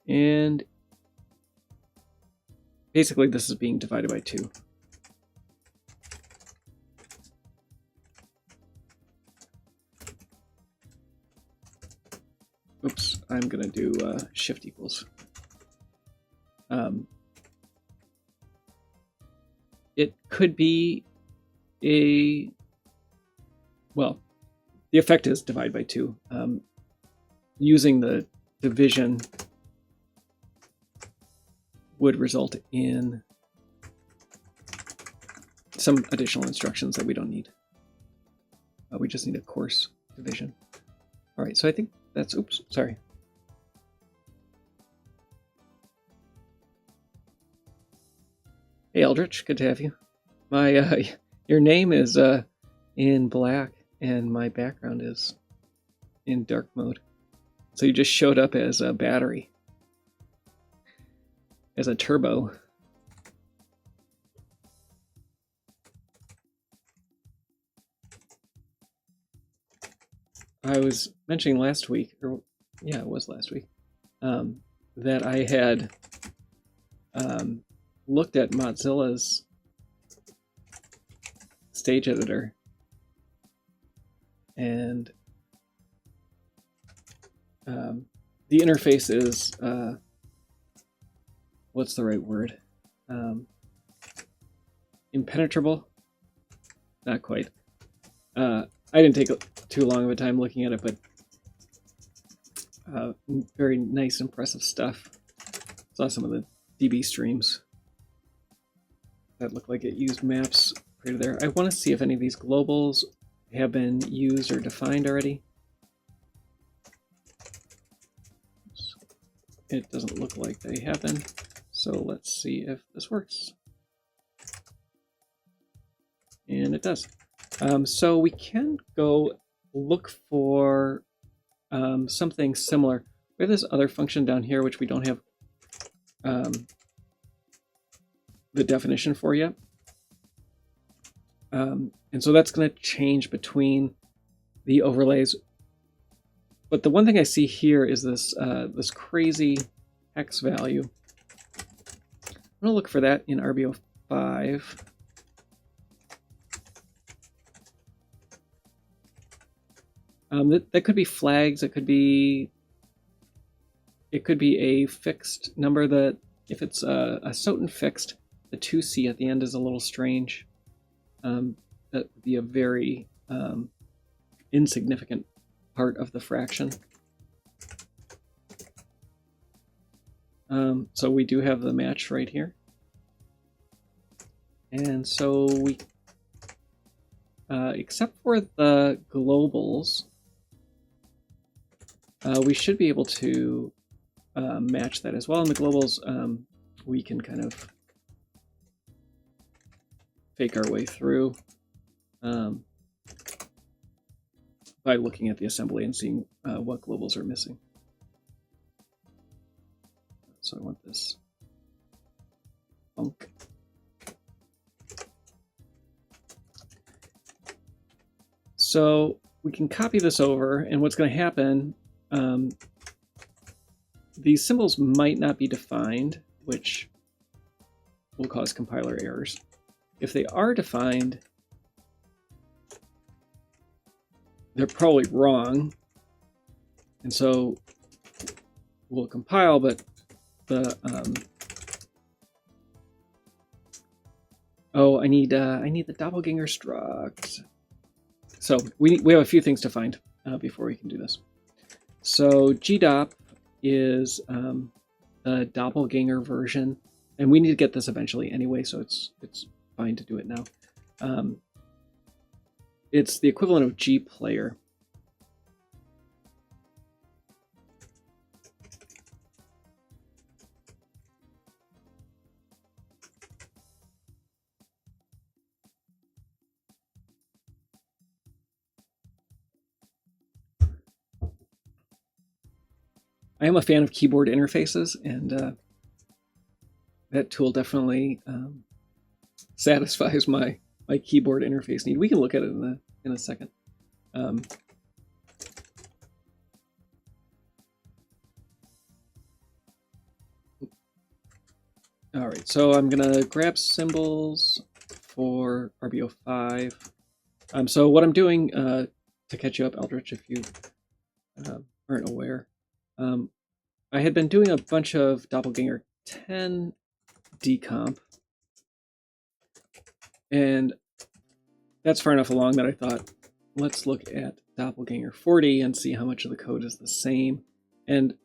And basically this is being divided by 2. Oops, I'm going to do shift equals. It could be well, the effect is divide by 2. Using the division would result in some additional instructions that we don't need. We just need a coarse division. All right, so I think that's, oops, sorry. Hey Eldritch, good to have you. My your name is in black and my background is in dark mode. So you just showed up as a battery, as a turbo. I was mentioning last week, or yeah, it was last week, that I had looked at Mozilla's stage editor, and the interface is, what's the right word? Impenetrable? Not quite. I didn't take too long of a time looking at it, but very nice, impressive stuff. Saw some of the DB streams that looked like it used maps right there. I want to see if any of these globals have been used or defined already. It doesn't look like they have been, so let's see if this works. And it does. So we can go look for something similar. We have this other function down here which we don't have the definition for yet. And so that's going to change between the overlays. But the one thing I see here is this this crazy hex value. I'm going to look for that in RBO5. That could be flags. It could be a fixed number. That if it's a SOTN fixed, the 2C at the end is a little strange. That would be a very insignificant part of the fraction. So we do have the match right here. And so we, except for the globals, we should be able to match that as well. In the globals, we can kind of fake our way through by looking at the assembly and seeing what globals are missing. So I want this func. So we can copy this over, and what's going to happen, these symbols might not be defined, which will cause compiler errors. If they are defined, they're probably wrong, and so we'll compile, but the oh, I need the Doppleganger struct. So we have a few things to find before we can do this. So GDOP is the Doppleganger version, and we need to get this eventually anyway, so it's fine to do it now. It's the equivalent of gplayer. I am a fan of keyboard interfaces, and that tool definitely satisfies my keyboard interface need. We can look at it in a second. All right, so I'm gonna grab symbols for RBO5. So what I'm doing to catch you up, Eldritch, if you aren't aware, I had been doing a bunch of Doppleganger 10 decomp, and that's far enough along that I thought, let's look at Doppleganger 40 and see how much of the code is the same. And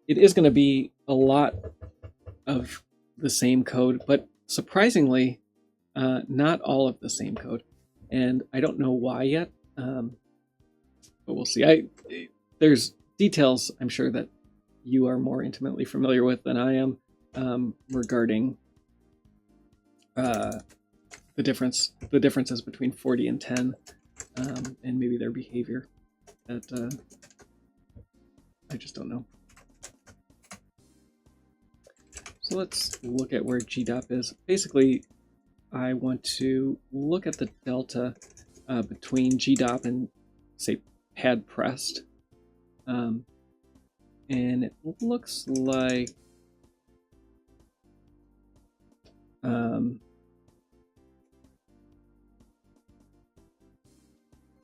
it is going to be a lot of the same code, but surprisingly, not all of the same code. And I don't know why yet, but we'll see. There's details I'm sure that you are more intimately familiar with than I am regarding the differences between 40 and 10, and maybe their behavior. That I just don't know. So let's look at where GDOP is. Basically, I want to look at the delta between GDOP and, say, pad pressed. And it looks like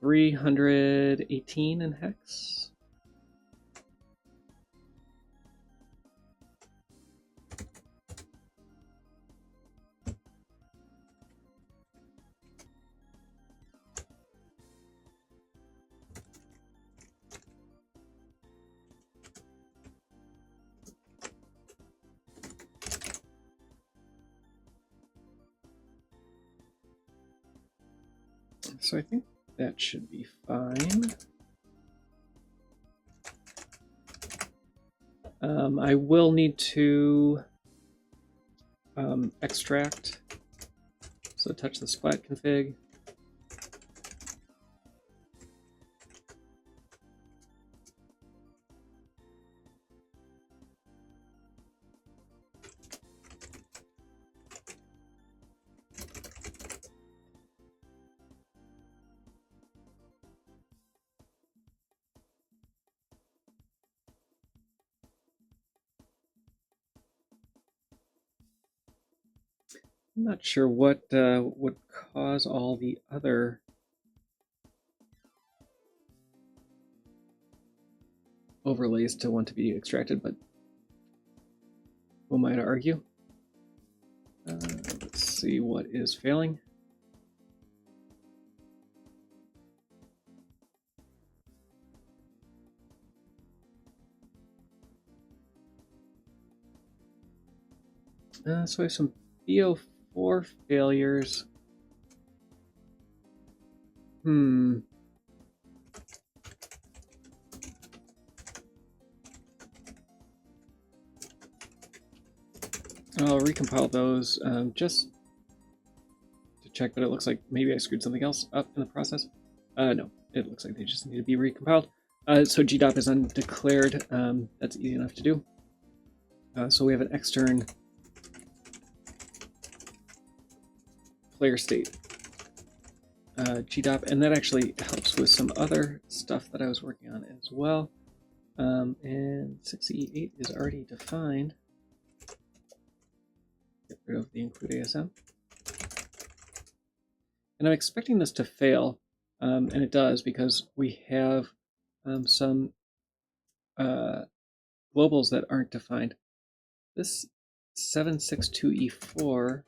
318 in hex. So I think that should be fine. I will need to extract. So touch the splat config. I'm not sure what would cause all the other overlays to want to be extracted, but who am I to argue? Let's see what is failing. So I have some BO4 failures. I'll recompile those just to check, but it looks like maybe I screwed something else up in the process. No, it looks like they just need to be recompiled. So GDOP is undeclared. That's easy enough to do. So we have an extern player state GDOP, and that actually helps with some other stuff that I was working on as well. And 6E8 is already defined. Get rid of the include ASM. And I'm expecting this to fail, and it does because we have some globals that aren't defined. This 762E4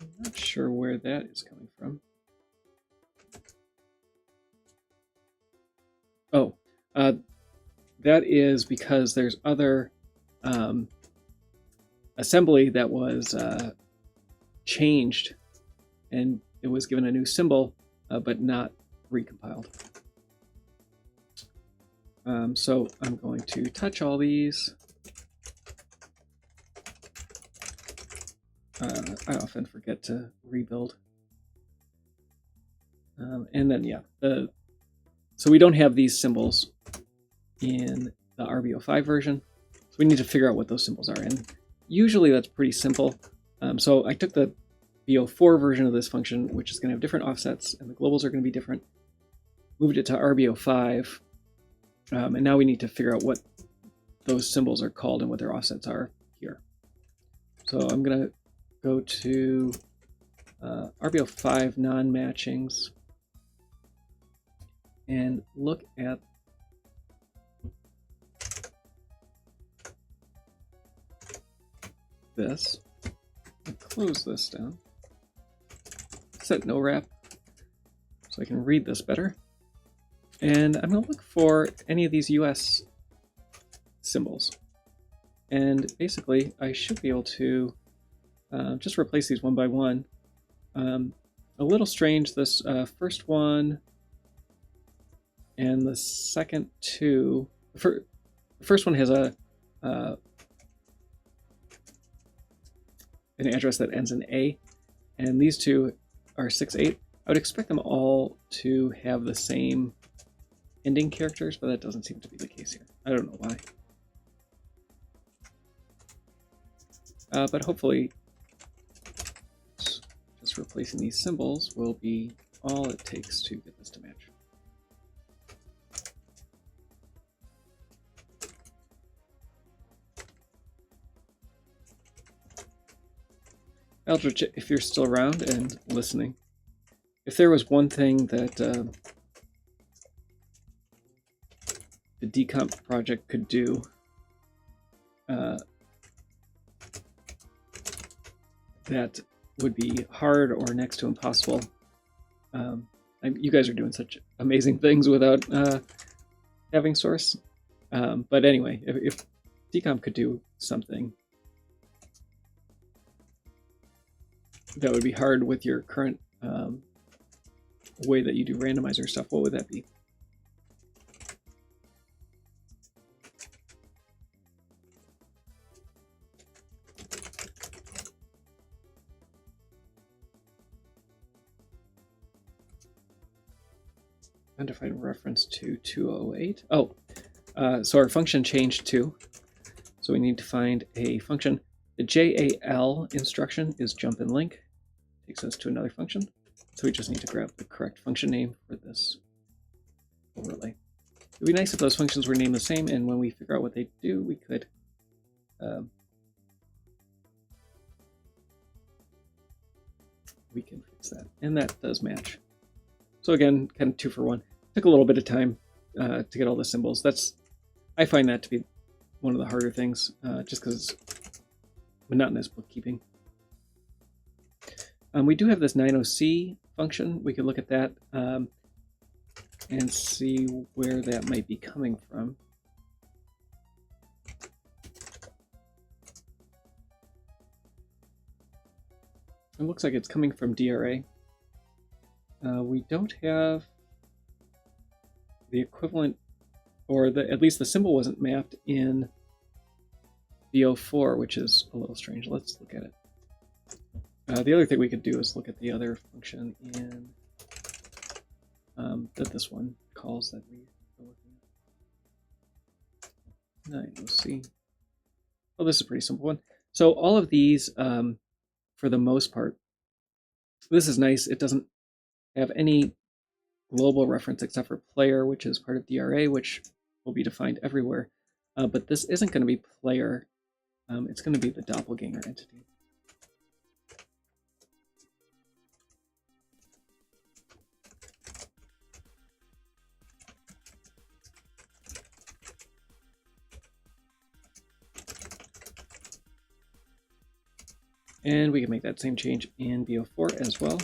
I'm not sure where that is coming from. Oh, that is because there's other assembly that was changed, and it was given a new symbol, but not recompiled. So I'm going to touch all these. I often forget to rebuild. And then, yeah, so we don't have these symbols in the RB05 version. So we need to figure out what those symbols are. And usually that's pretty simple. So I took the BO4 version of this function, which is going to have different offsets, and the globals are going to be different. Moved it to RB05. And now we need to figure out what those symbols are called and what their offsets are here. So I'm going to go to RB05 non-matchings and look at this and close this down. Set no wrap. so I can read this better. And I'm going to look for any of these US symbols. And basically, I should be able to just replace these one by one. A little strange, this first one and the second two. The first one has an address that ends in A, and these two are 6-8. I would expect them all to have the same ending characters, but that doesn't seem to be the case here. I don't know why. But hopefully, just replacing these symbols will be all it takes to get this to match. Eldritch, if you're still around and listening, if there was one thing that the Decomp project could do that would be hard or next to impossible. You guys are doing such amazing things without having source. But anyway, if Decomp could do something that would be hard with your current way that you do randomizer stuff, what would that be? Undefined reference to 208. Oh, so our function changed too. So we need to find a function. The JAL instruction is jump and link. Takes us to another function. So we just need to grab the correct function name for this overlay. It would be nice if those functions were named the same, and when we figure out what they do, we could fix that. And that does match. So again, kind of 2 for 1. Took a little bit of time to get all the symbols. I find that to be one of the harder things, just because it's monotonous bookkeeping. We do have this 90C function. We could look at that and see where that might be coming from. It looks like it's coming from DRA. We don't have the equivalent, or at least the symbol wasn't mapped in VO4, which is a little strange. Let's look at it. The other thing we could do is look at the other function in that this one calls that we are looking at. 9OC. Oh, this is a pretty simple one. So all of these, for the most part, this is nice. It doesn't have any global reference except for player, which is part of DRA, which will be defined everywhere. But this isn't going to be player. It's going to be the Doppleganger entity. And we can make that same change in VO4 as well.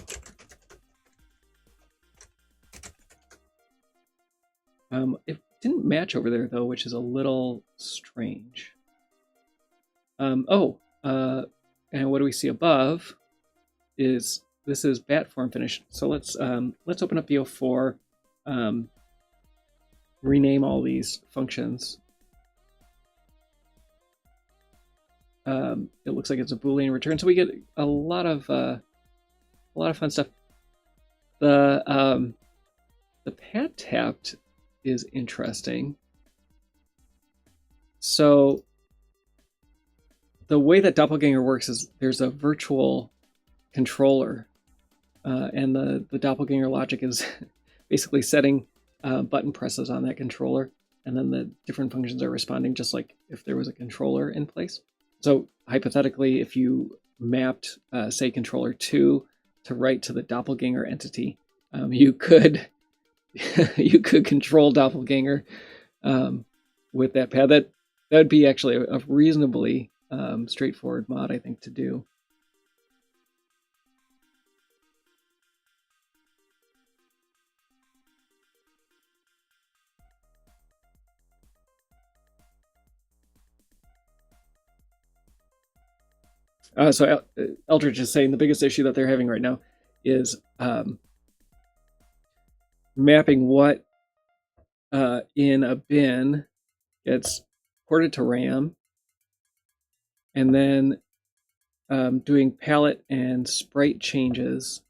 It didn't match over there though, which is a little strange. And what do we see above? This is bat form finish. So let's open up VO4, rename all these functions. It looks like it's a Boolean return, so we get a lot of fun stuff. The pad tapped is interesting. So the way that Doppleganger works is there's a virtual controller, and the Doppleganger logic is basically setting button presses on that controller, and then the different functions are responding just like if there was a controller in place. So hypothetically, if you mapped, say, controller 2 to write to the Doppleganger entity, you could you could control Doppleganger with that pad. That would be actually a reasonably straightforward mod, I think, to do. So Eldridge is saying the biggest issue that they're having right now is mapping what in a bin gets ported to RAM, and then doing palette and sprite changes.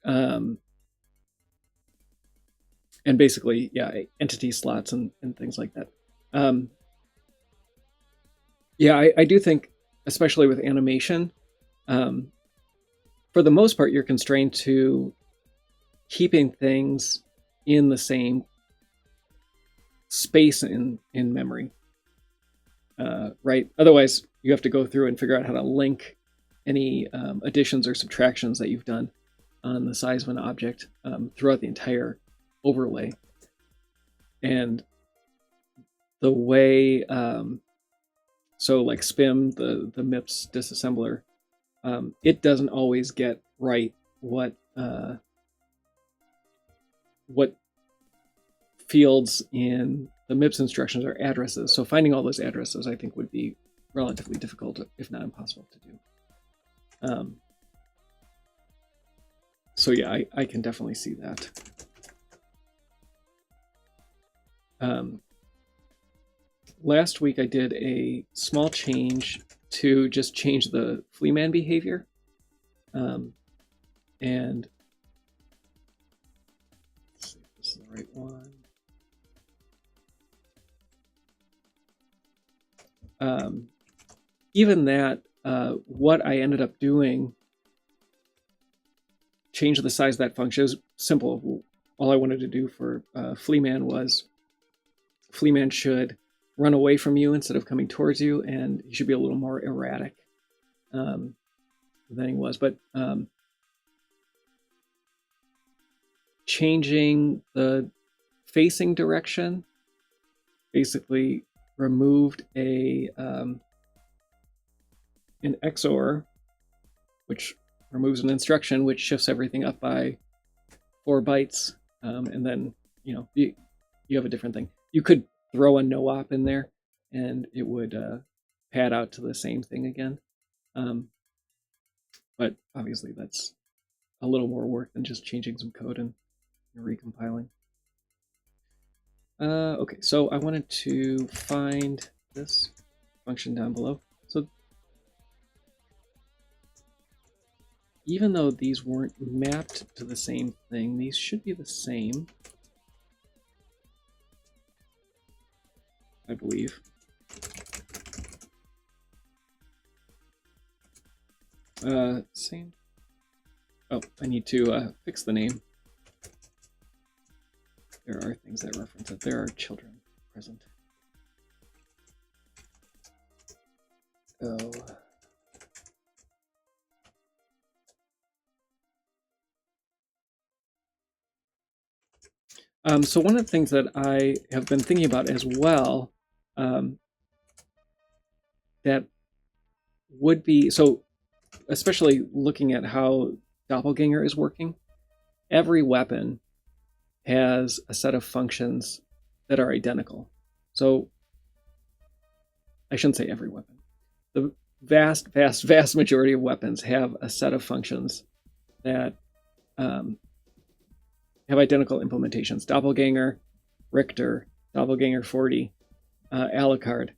And basically, yeah, entity slots and things like that. Yeah, I do think, especially with animation, for the most part, you're constrained to keeping things in the same space in memory, right? Otherwise, you have to go through and figure out how to link any additions or subtractions that you've done on the size of an object throughout the entire overlay. And the way, so like SPIM, the MIPS disassembler, it doesn't always get right what fields in the MIPS instructions are addresses. So finding all those addresses, I think, would be relatively difficult, if not impossible to do. So yeah, I can definitely see that. Last week I did a small change to just change the Fleaman behavior. And let's see if this is the right one. Even that, what I ended up doing, change the size of that function, is simple. All I wanted to do for Fleaman was Fleaman should run away from you instead of coming towards you, and he should be a little more erratic than he was. But changing the facing direction basically removed an XOR, which removes an instruction, which shifts everything up by 4 bytes, and then you have a different thing. You could throw a no-op in there, and it would pad out to the same thing again. But obviously, that's a little more work than just changing some code and recompiling. Okay, so I wanted to find this function down below. So even though these weren't mapped to the same thing, these should be the same, I believe. Same. Oh, I need to fix the name. There are things that reference it. There are children present. Oh. So one of the things that I have been thinking about as well, that would be, so especially looking at how Doppleganger is working, every weapon has a set of functions that are identical. So I shouldn't say every weapon. The vast majority of weapons have a set of functions that have identical implementations. Doppelganger, Richter, Doppelganger 40, Alucard,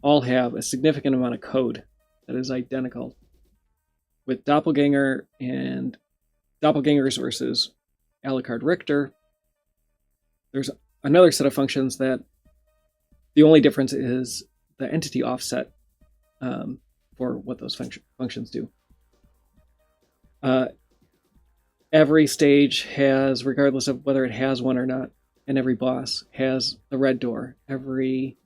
all have a significant amount of code that is identical. With Doppelganger and Doppelgangers versus Alucard Richter, there's another set of functions that the only difference is the entity offset for what those functions do. Every stage has, regardless of whether it has one or not, and every boss has the red door. Every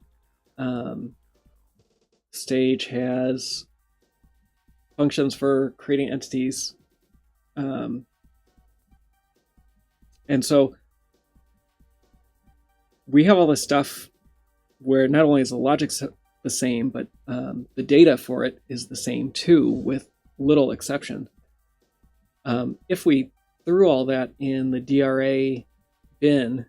stage has functions for creating entities. And so we have all this stuff where not only is the logic the same, but the data for it is the same too, with little exception. If we threw all that in the DRA bin,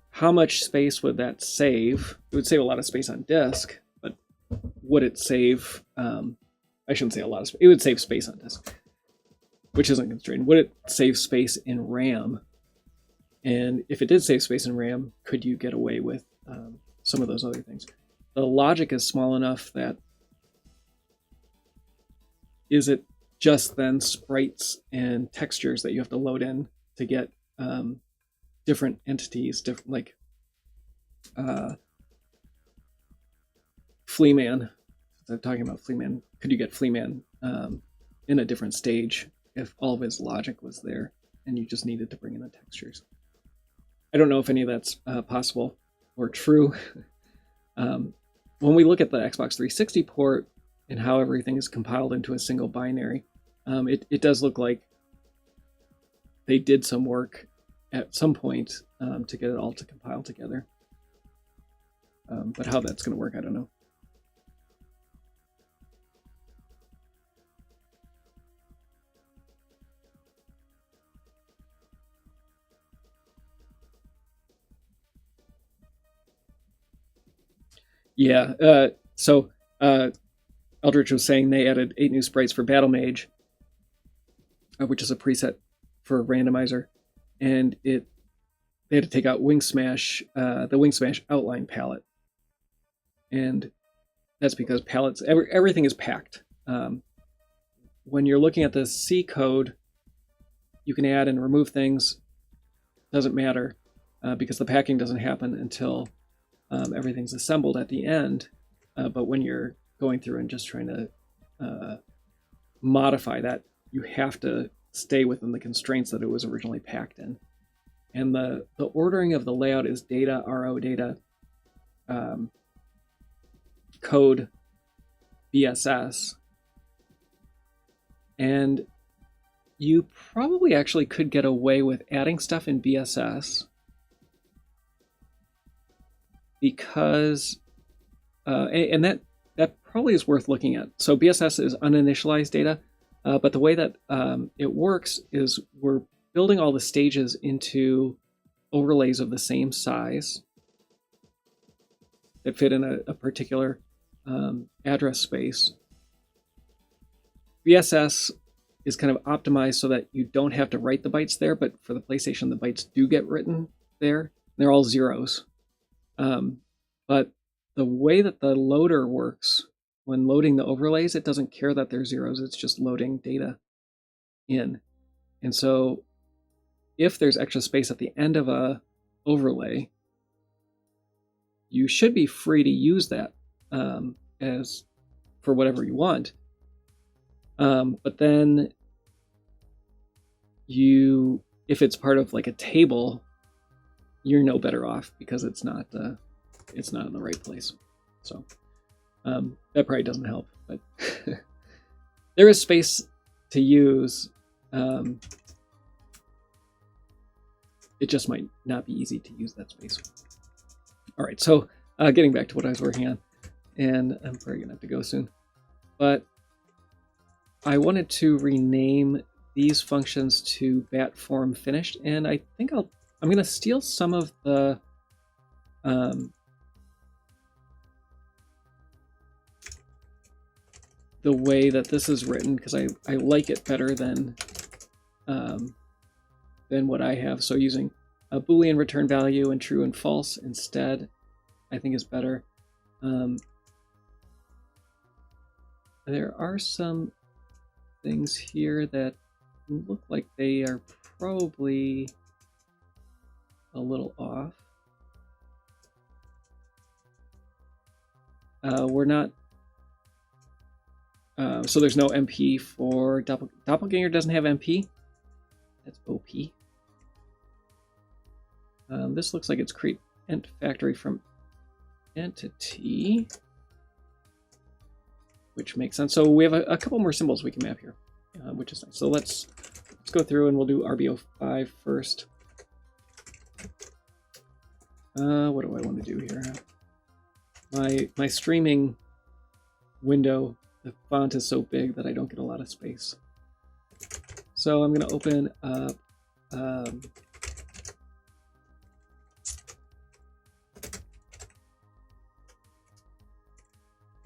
how much space would that save? It would save a lot of space on disk, but would it save, I shouldn't say a lot of space, it would save space on disk, which isn't constrained. Would it save space in RAM? And if it did save space in RAM, could you get away with some of those other things? The logic is small enough that is it just then sprites and textures that you have to load in to get different entities, different, like Fleaman. I'm talking about Fleaman. Could you get Fleaman in a different stage if all of his logic was there and you just needed to bring in the textures? I don't know if any of that's possible or true. When we look at the Xbox 360 port and how everything is compiled into a single binary, it does look like they did some work at some point to get it all to compile together. But how that's going to work, I don't know. Yeah, so Eldritch was saying they added 8 new sprites for Battle Mage, which is a preset for randomizer, and they had to take out Wing Smash, the Wing Smash outline palette, and that's because palettes, everything is packed. When you're looking at the C code, you can add and remove things. Doesn't matter because the packing doesn't happen until everything's assembled at the end. But when you're going through and just trying to modify that, you have to stay within the constraints that it was originally packed in. And the ordering of the layout is data, RO data, code, BSS. And you probably actually could get away with adding stuff in BSS because, and that probably is worth looking at. So BSS is uninitialized data, but the way that it works is we're building all the stages into overlays of the same size that fit in a particular address space. BSS is kind of optimized so that you don't have to write the bytes there, but for the PlayStation, the bytes do get written there. They're all zeros. But the way that the loader works, when loading the overlays, it doesn't care that they're zeros. It's just loading data in. And so if there's extra space at the end of a overlay, you should be free to use that as for whatever you want. But then if it's part of like a table, you're no better off because it's not in the right place. So that probably doesn't help, but there is space to use. It just might not be easy to use that space. All right, so getting back to what I was working on, and I'm probably gonna have to go soon, but I wanted to rename these functions to bat form finished, and I think I'm gonna steal some of the way that this is written because I like it better than what I have. So using a Boolean return value and true and false instead, I think is better. There are some things here that look like they are probably a little off. We're not. So there's no MP for Doppleganger. Doesn't have MP. That's OP. This looks like it's create ent factory from entity, which makes sense. So we have a couple more symbols we can map here, which is nice. So let's go through and we'll do RBO5 first. What do I want to do here? My streaming window, the font is so big that I don't get a lot of space. So I'm going to open up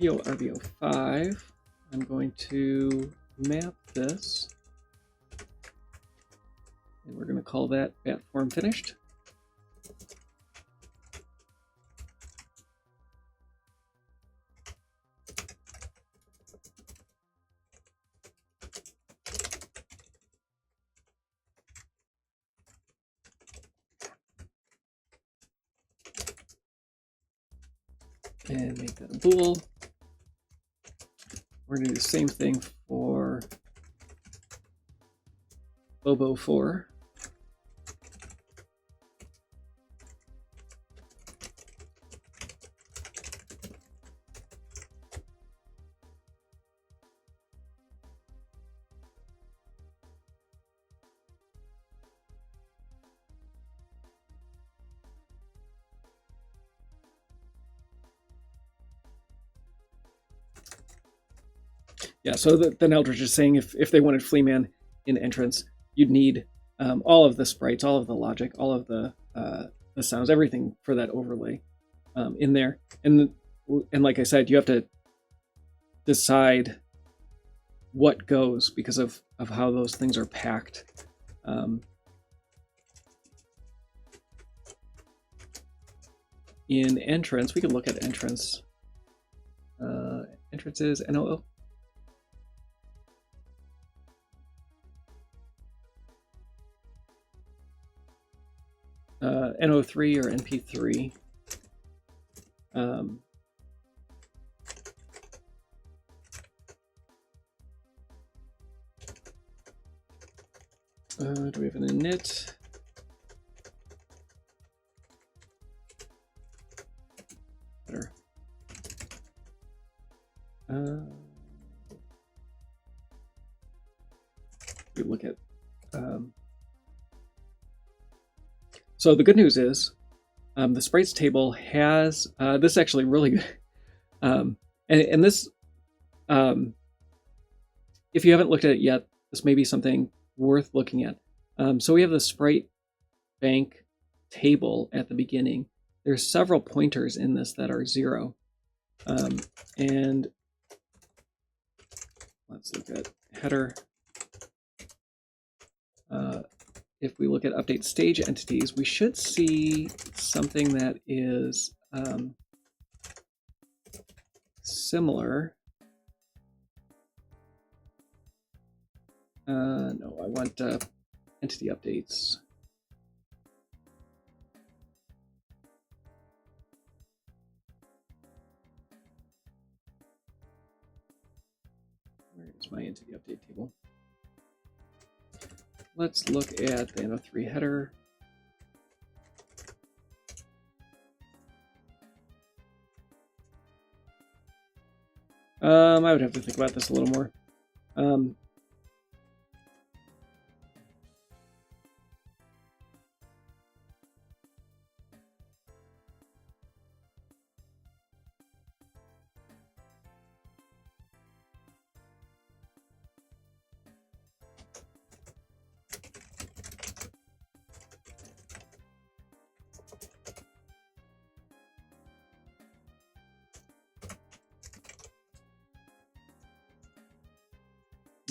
EORBO5. I'm going to map this, and we're going to call that bat form finished. And make that a bool. We're going to do the same thing for Bobo 4. Yeah, so then Eldridge is saying if they wanted Fleaman in entrance, you'd need all of the sprites, all of the logic, all of the sounds, everything for that overlay in there. And like I said, you have to decide what goes because of how those things are packed. In entrance, we can look at entrance. Entrance is NOO. NO3 or NP3. Do we have an init? Better. We look at. So the good news is the sprites table has this is actually really good. And this, if you haven't looked at it yet, this may be something worth looking at. So we have the sprite bank table at the beginning. There's several pointers in this that are 0. And let's look at header. If we look at update stage entities, we should see something that is similar. No, I want entity updates. Where is my entity update table? Let's look at the NO3 header. I would have to think about this a little more.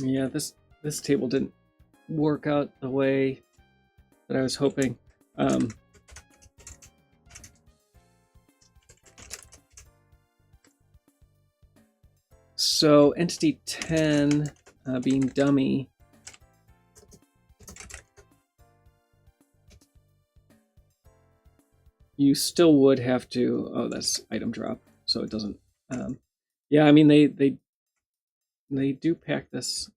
Yeah, this table didn't work out the way that I was hoping. So entity 10 being dummy, you still would have to. Oh, that's item drop, so it doesn't. Yeah, I mean they do pack this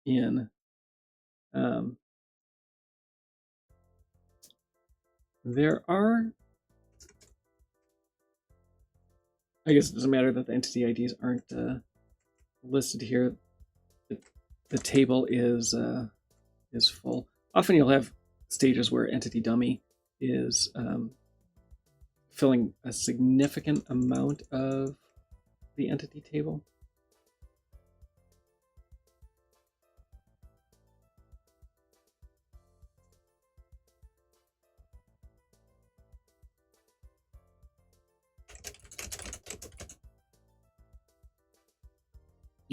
in. There are, I guess it doesn't matter that the entity IDs aren't listed here. The table is full. Often you'll have stages where entity dummy is filling a significant amount of the entity table.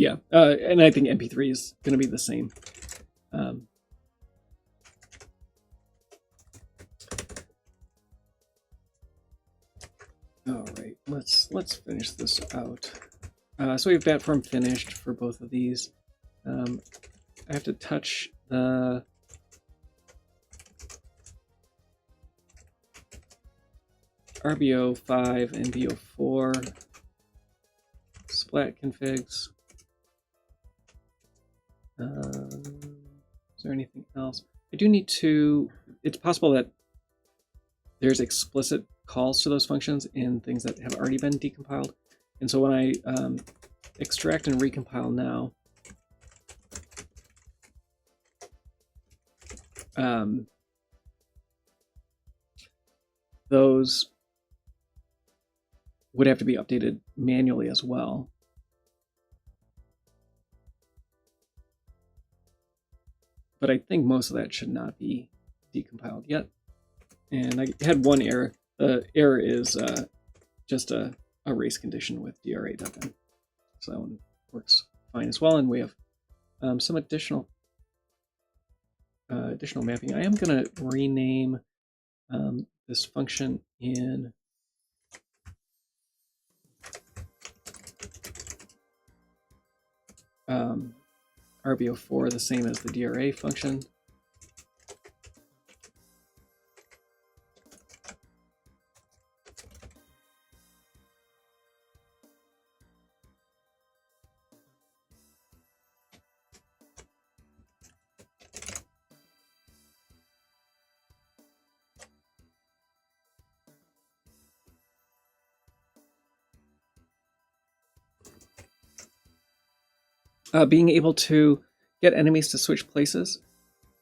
Yeah, and I think MP3 is going to be the same. All right, let's finish this out. So we have bat form finished for both of these. I have to touch the RBO5 and BO4 splat configs. Is there anything else? I do need to. It's possible that there's explicit calls to those functions in things that have already been decompiled. And so when I extract and recompile now, those would have to be updated manually as well. But I think most of that should not be decompiled yet. And I had one error. The error is just a race condition with DRA.n. So that one works fine as well. And we have some additional mapping. I am going to rename this function in RBO4 the same as the DRA function. Being able to get enemies to switch places.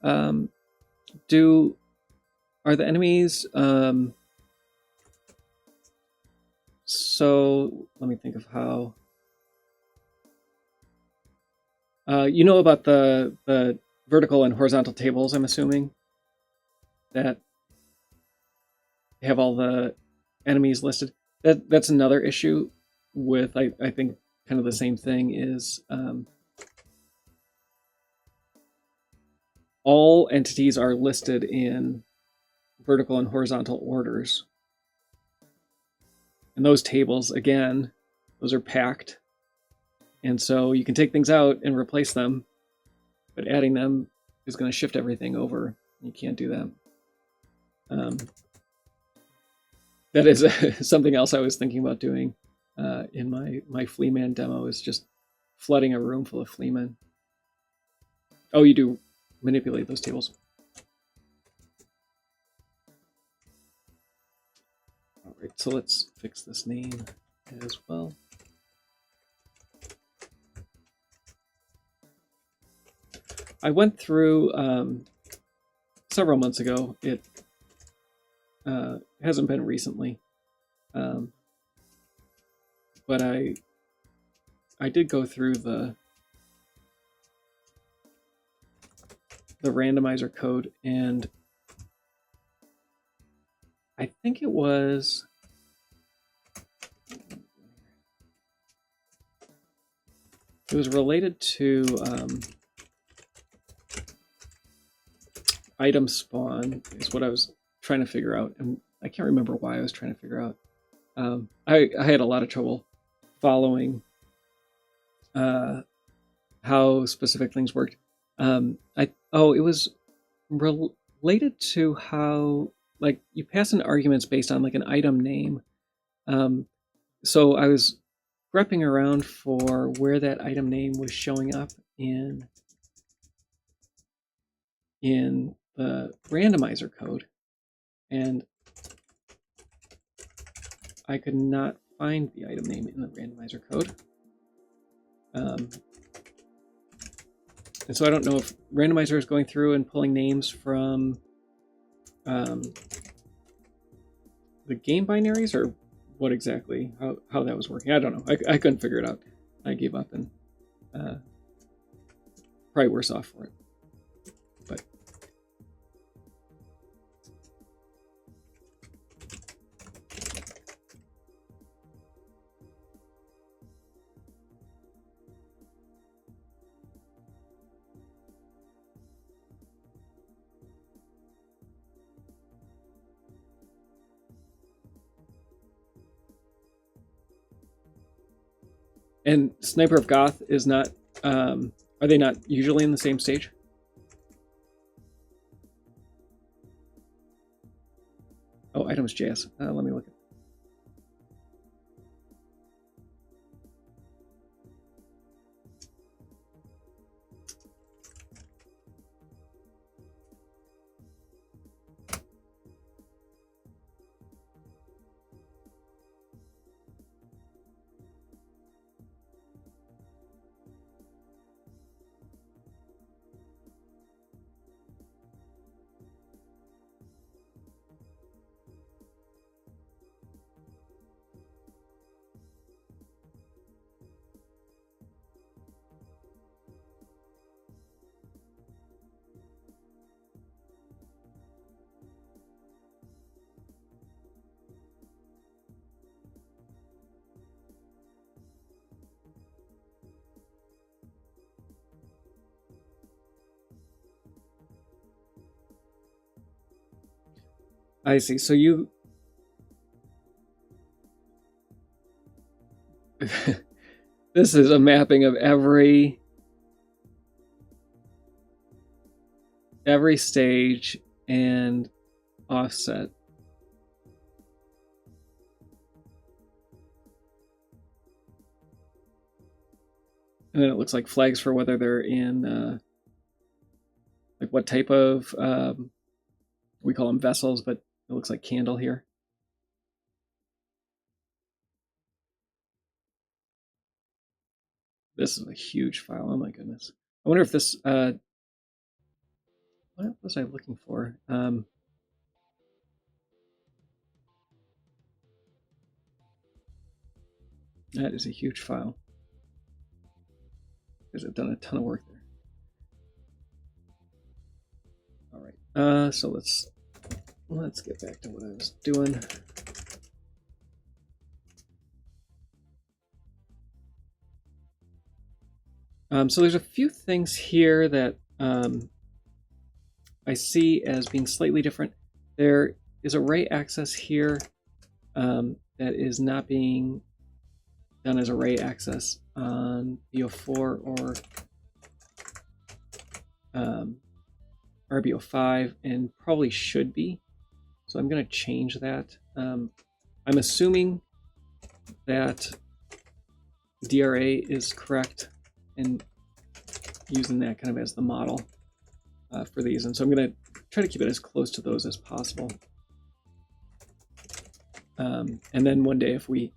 Are the enemies... so let me think of how... you know about the vertical and horizontal tables, I'm assuming? That have all the enemies listed. That's another issue with, I think, kind of the same thing is... all entities are listed in vertical and horizontal orders. And those tables, again, those are packed. And so you can take things out and replace them, but adding them is going to shift everything over. You can't do that. That is something else I was thinking about doing in my Fleaman demo, is just flooding a room full of Fleamen. Oh, you do manipulate those tables. All right, so let's fix this name as well. I went through several months ago. It hasn't been recently, but I did go through the randomizer code, and I think it was related to item spawn is what I was trying to figure out, and I can't remember why I was trying to figure out. I had a lot of trouble following how specific things worked. It was related to how, like, you pass in arguments based on like an item name. So I was grepping around for where that item name was showing up in the randomizer code, and I could not find the item name in the randomizer code. And so I don't know if randomizer is going through and pulling names from the game binaries, or what exactly, how that was working. I don't know. I couldn't figure it out. I gave up, and probably worse off for it. But And Sniper of Goth is not, are they not usually in the same stage? Oh, items.js. Let me look at. I see. So you. This is a mapping of every stage and offset. And then it looks like flags for whether they're in, like what type of, we call them vessels, but it looks like candle here. This is a huge file. Oh my goodness. I wonder if this, what was I looking for? That is a huge file. Because I've done a ton of work there. All right. So let's get back to what I was doing. So there's a few things here that I see as being slightly different. There is array access here that is not being done as array access on BO4 or RBO5 and probably should be. So I'm going to change that. I'm assuming that DRA is correct and using that kind of as the model for these. And so I'm going to try to keep it as close to those as possible. And then one day if we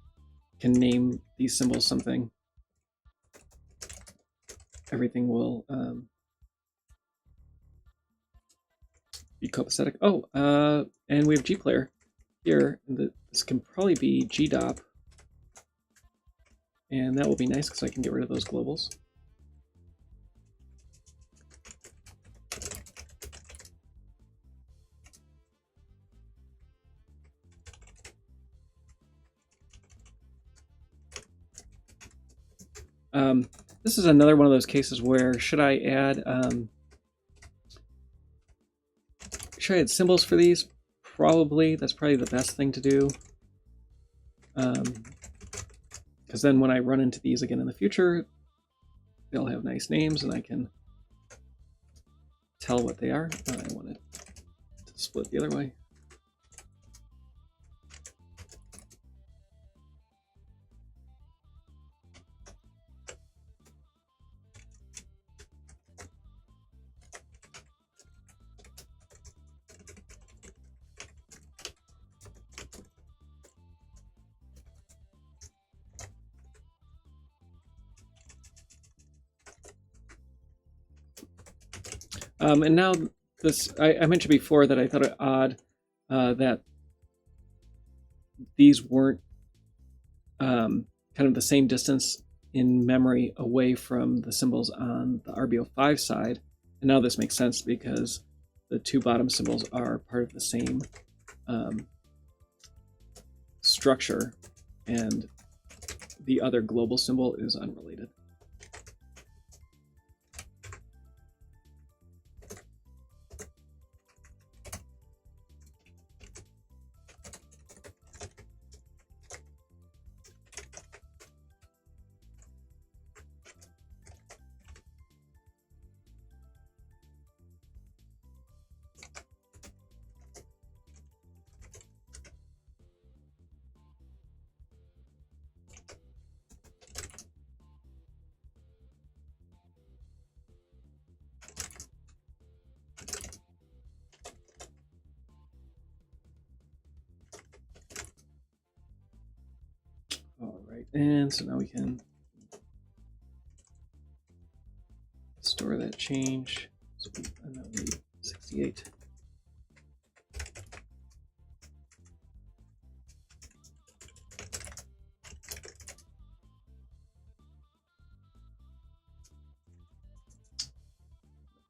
can name these symbols something, everything will be copacetic. Oh, and we have gplayer here. This can probably be gdop. And that will be nice because I can get rid of those globals. This is another one of those cases where should I add symbols for these? Probably. That's probably the best thing to do. Because then when I run into these again in the future, they'll have nice names and I can tell what they are. I want it to split the other way. And now this, I mentioned before that I thought it odd that these weren't kind of the same distance in memory away from the symbols on the RBO5 side. And now this makes sense because the two bottom symbols are part of the same structure and the other global symbol is unrelated. right, and so now we can store that change. So we now need 68.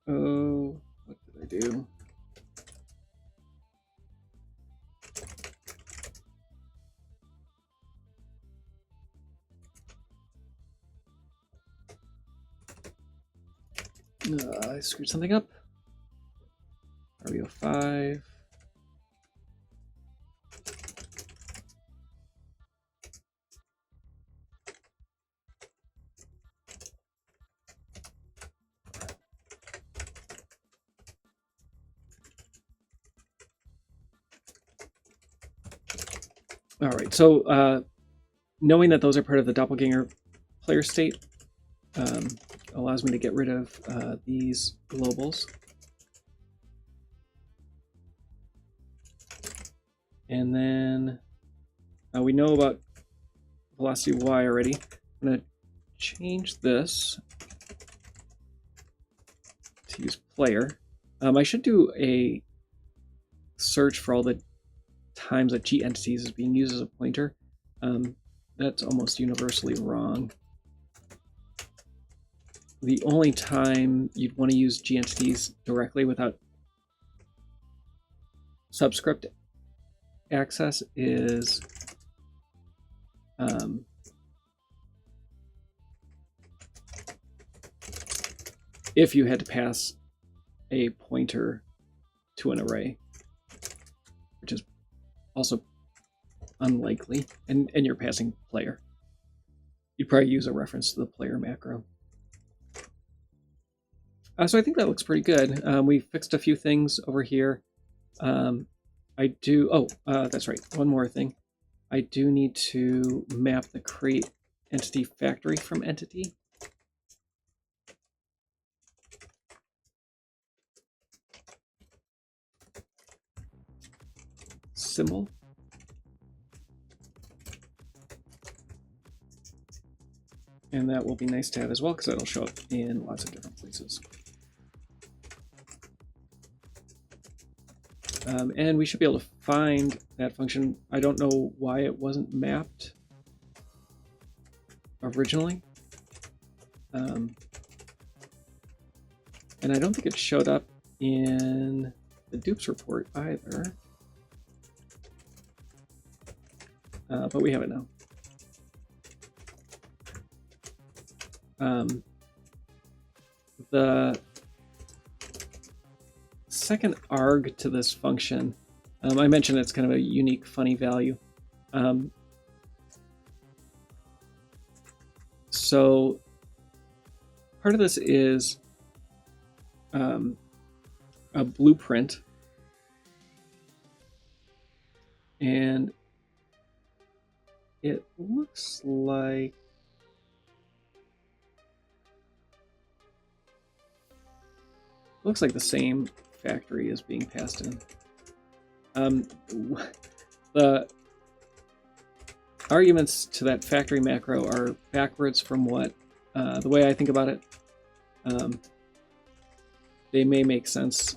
Oh, what did I do? I screwed something up. REO5. All right, so knowing that those are part of the Doppleganger player state allows me to get rid of these globals. And then we know about velocity y already. I'm going to change this to use player. I should do a search for all the times that G entities is being used as a pointer. That's almost universally wrong. The only time you'd want to use G entities directly without subscript access is if you had to pass a pointer to an array, which is also unlikely, and you're passing player. You'd probably use a reference to the player macro. So I think that looks pretty good. We fixed a few things over here. That's right, one more thing. I do need to map the create entity factory from entity. Symbol. And that will be nice to have as well, because that'll show up in lots of different places. And we should be able to find that function. I don't know why it wasn't mapped originally. And I don't think it showed up in the dupes report either. But we have it now. The second arg to this function, I mentioned it's kind of a unique, funny value. So part of this is a blueprint, and it looks like the same factory is being passed in. The arguments to that factory macro are backwards from what the way I think about it. They may make sense.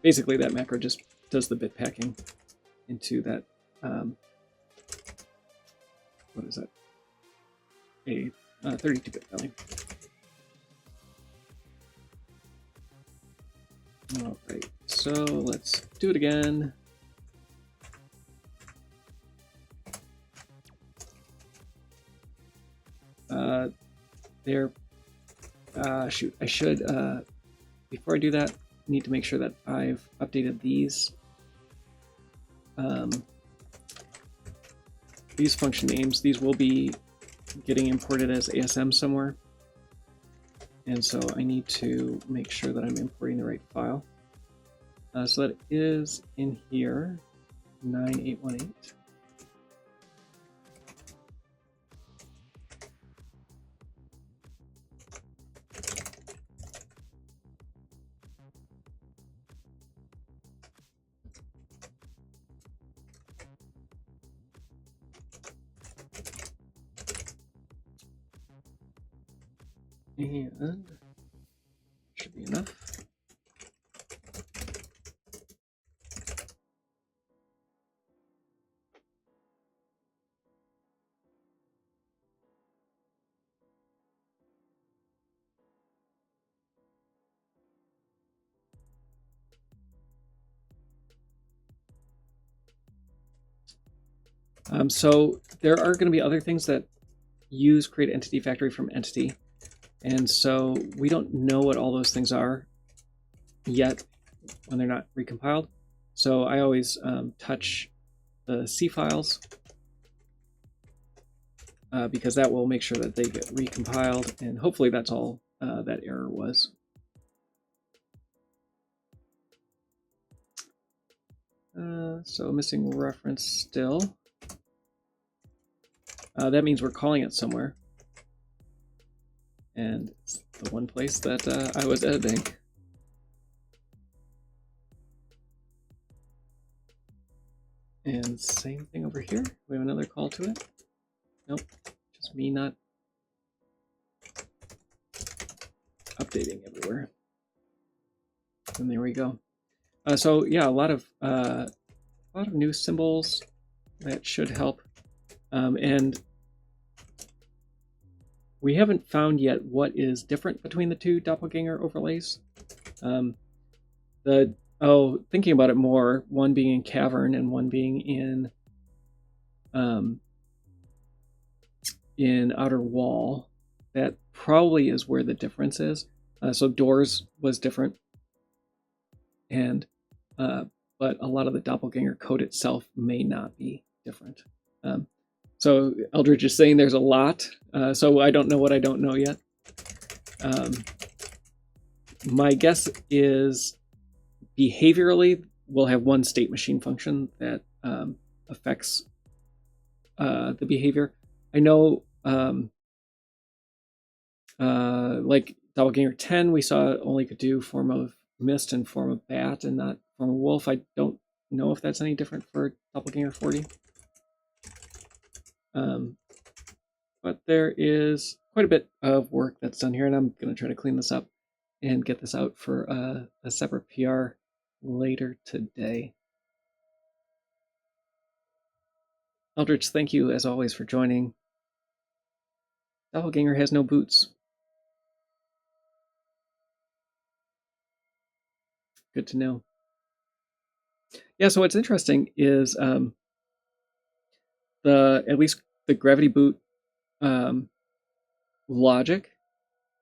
Basically, that macro just does the bit packing into that. What is that? A 32-bit value. All right, so let's do it again. Shoot, I should, before I do that, need to make sure that I've updated these function names. These will be getting imported as ASM somewhere. And so I need to make sure that I'm importing the right file. So that is in here, 9818. And should be enough. So there are going to be other things that use create entity factory from entity, and so we don't know what all those things are yet when they're not recompiled. So I always touch the C files because that will make sure that they get recompiled, and hopefully that's all that error was. So missing reference still. That means we're calling it somewhere. And it's the one place that I was editing. And same thing over here. We have another call to it. Nope, just me not updating everywhere. And there we go. So yeah, a lot of new symbols that should help. And we haven't found yet what is different between the two Doppelganger overlays. Thinking about it more, one being in Cavern and one being in Outer Wall, that probably is where the difference is. So Doors was different, and but a lot of the Doppelganger code itself may not be different. So Eldridge is saying there's a lot, so I don't know what I don't know yet. My guess is behaviorally we'll have one state machine function that affects the behavior. I know like Doppelganger 10 we saw only could do form of mist and form of bat and not form of wolf. I don't know if that's any different for Doppelganger 40. But there is quite a bit of work that's done here, and I'm going to try to clean this up and get this out for a separate PR later today. Eldritch, thank you as always for joining. Doppelganger has no boots. Good to know. Yeah, so what's interesting is at least the gravity boot logic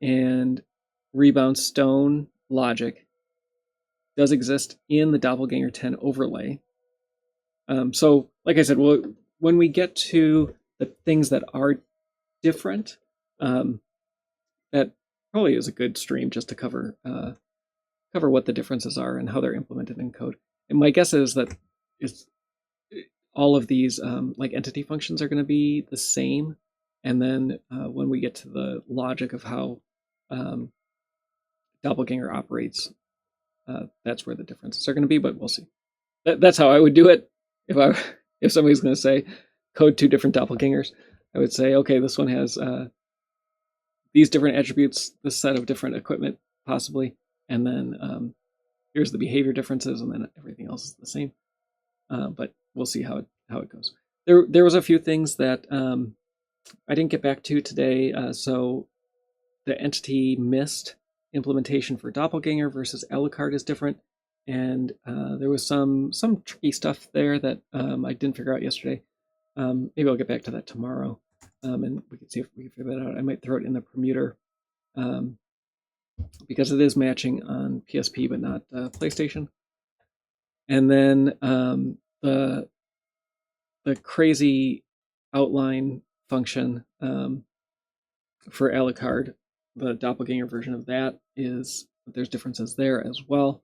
and rebound stone logic does exist in the Doppelganger 10 overlay. So like I said, when we get to the things that are different, that probably is a good stream just to cover what the differences are and how they're implemented in code. And my guess is that all of these like entity functions are going to be the same, and then when we get to the logic of how Doppelganger operates, that's where the differences are going to be. But we'll see. That's how I would do it if somebody's going to say code two different Doppelgangers. I would say, okay, this one has these different attributes, this set of different equipment possibly, and then here's the behavior differences, and then everything else is the same. But we'll see how it goes. There was a few things that I didn't get back to today. So the entity mist implementation for Doppelganger versus Alucard is different, and there was some tricky stuff there that I didn't figure out yesterday. Maybe I'll get back to that tomorrow, and we can see if we can figure that out. I might throw it in the permuter because it is matching on PSP but not PlayStation. And then the crazy outline function for Alucard, the Doppelganger version of that, is there's differences there as well,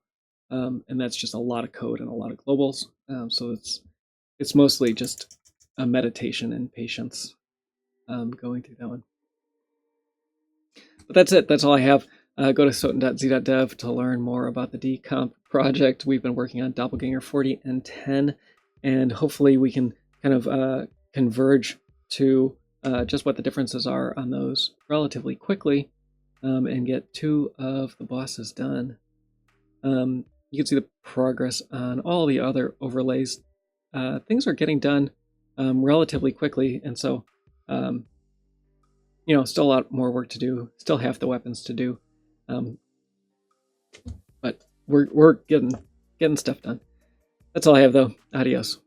and that's just a lot of code and a lot of globals. So it's mostly just a meditation and patience going through that one. But that's it. That's all I have. Go to soten.z.dev to learn more about the Decomp project. We've been working on Doppelganger 40 and 10, and hopefully we can kind of converge to just what the differences are on those relatively quickly. and get 2 of the bosses done. You can see the progress on all the other overlays. Things are getting done relatively quickly, and so still a lot more work to do. Still half the weapons to do, but we're getting stuff done. That's all I have, though. Adios.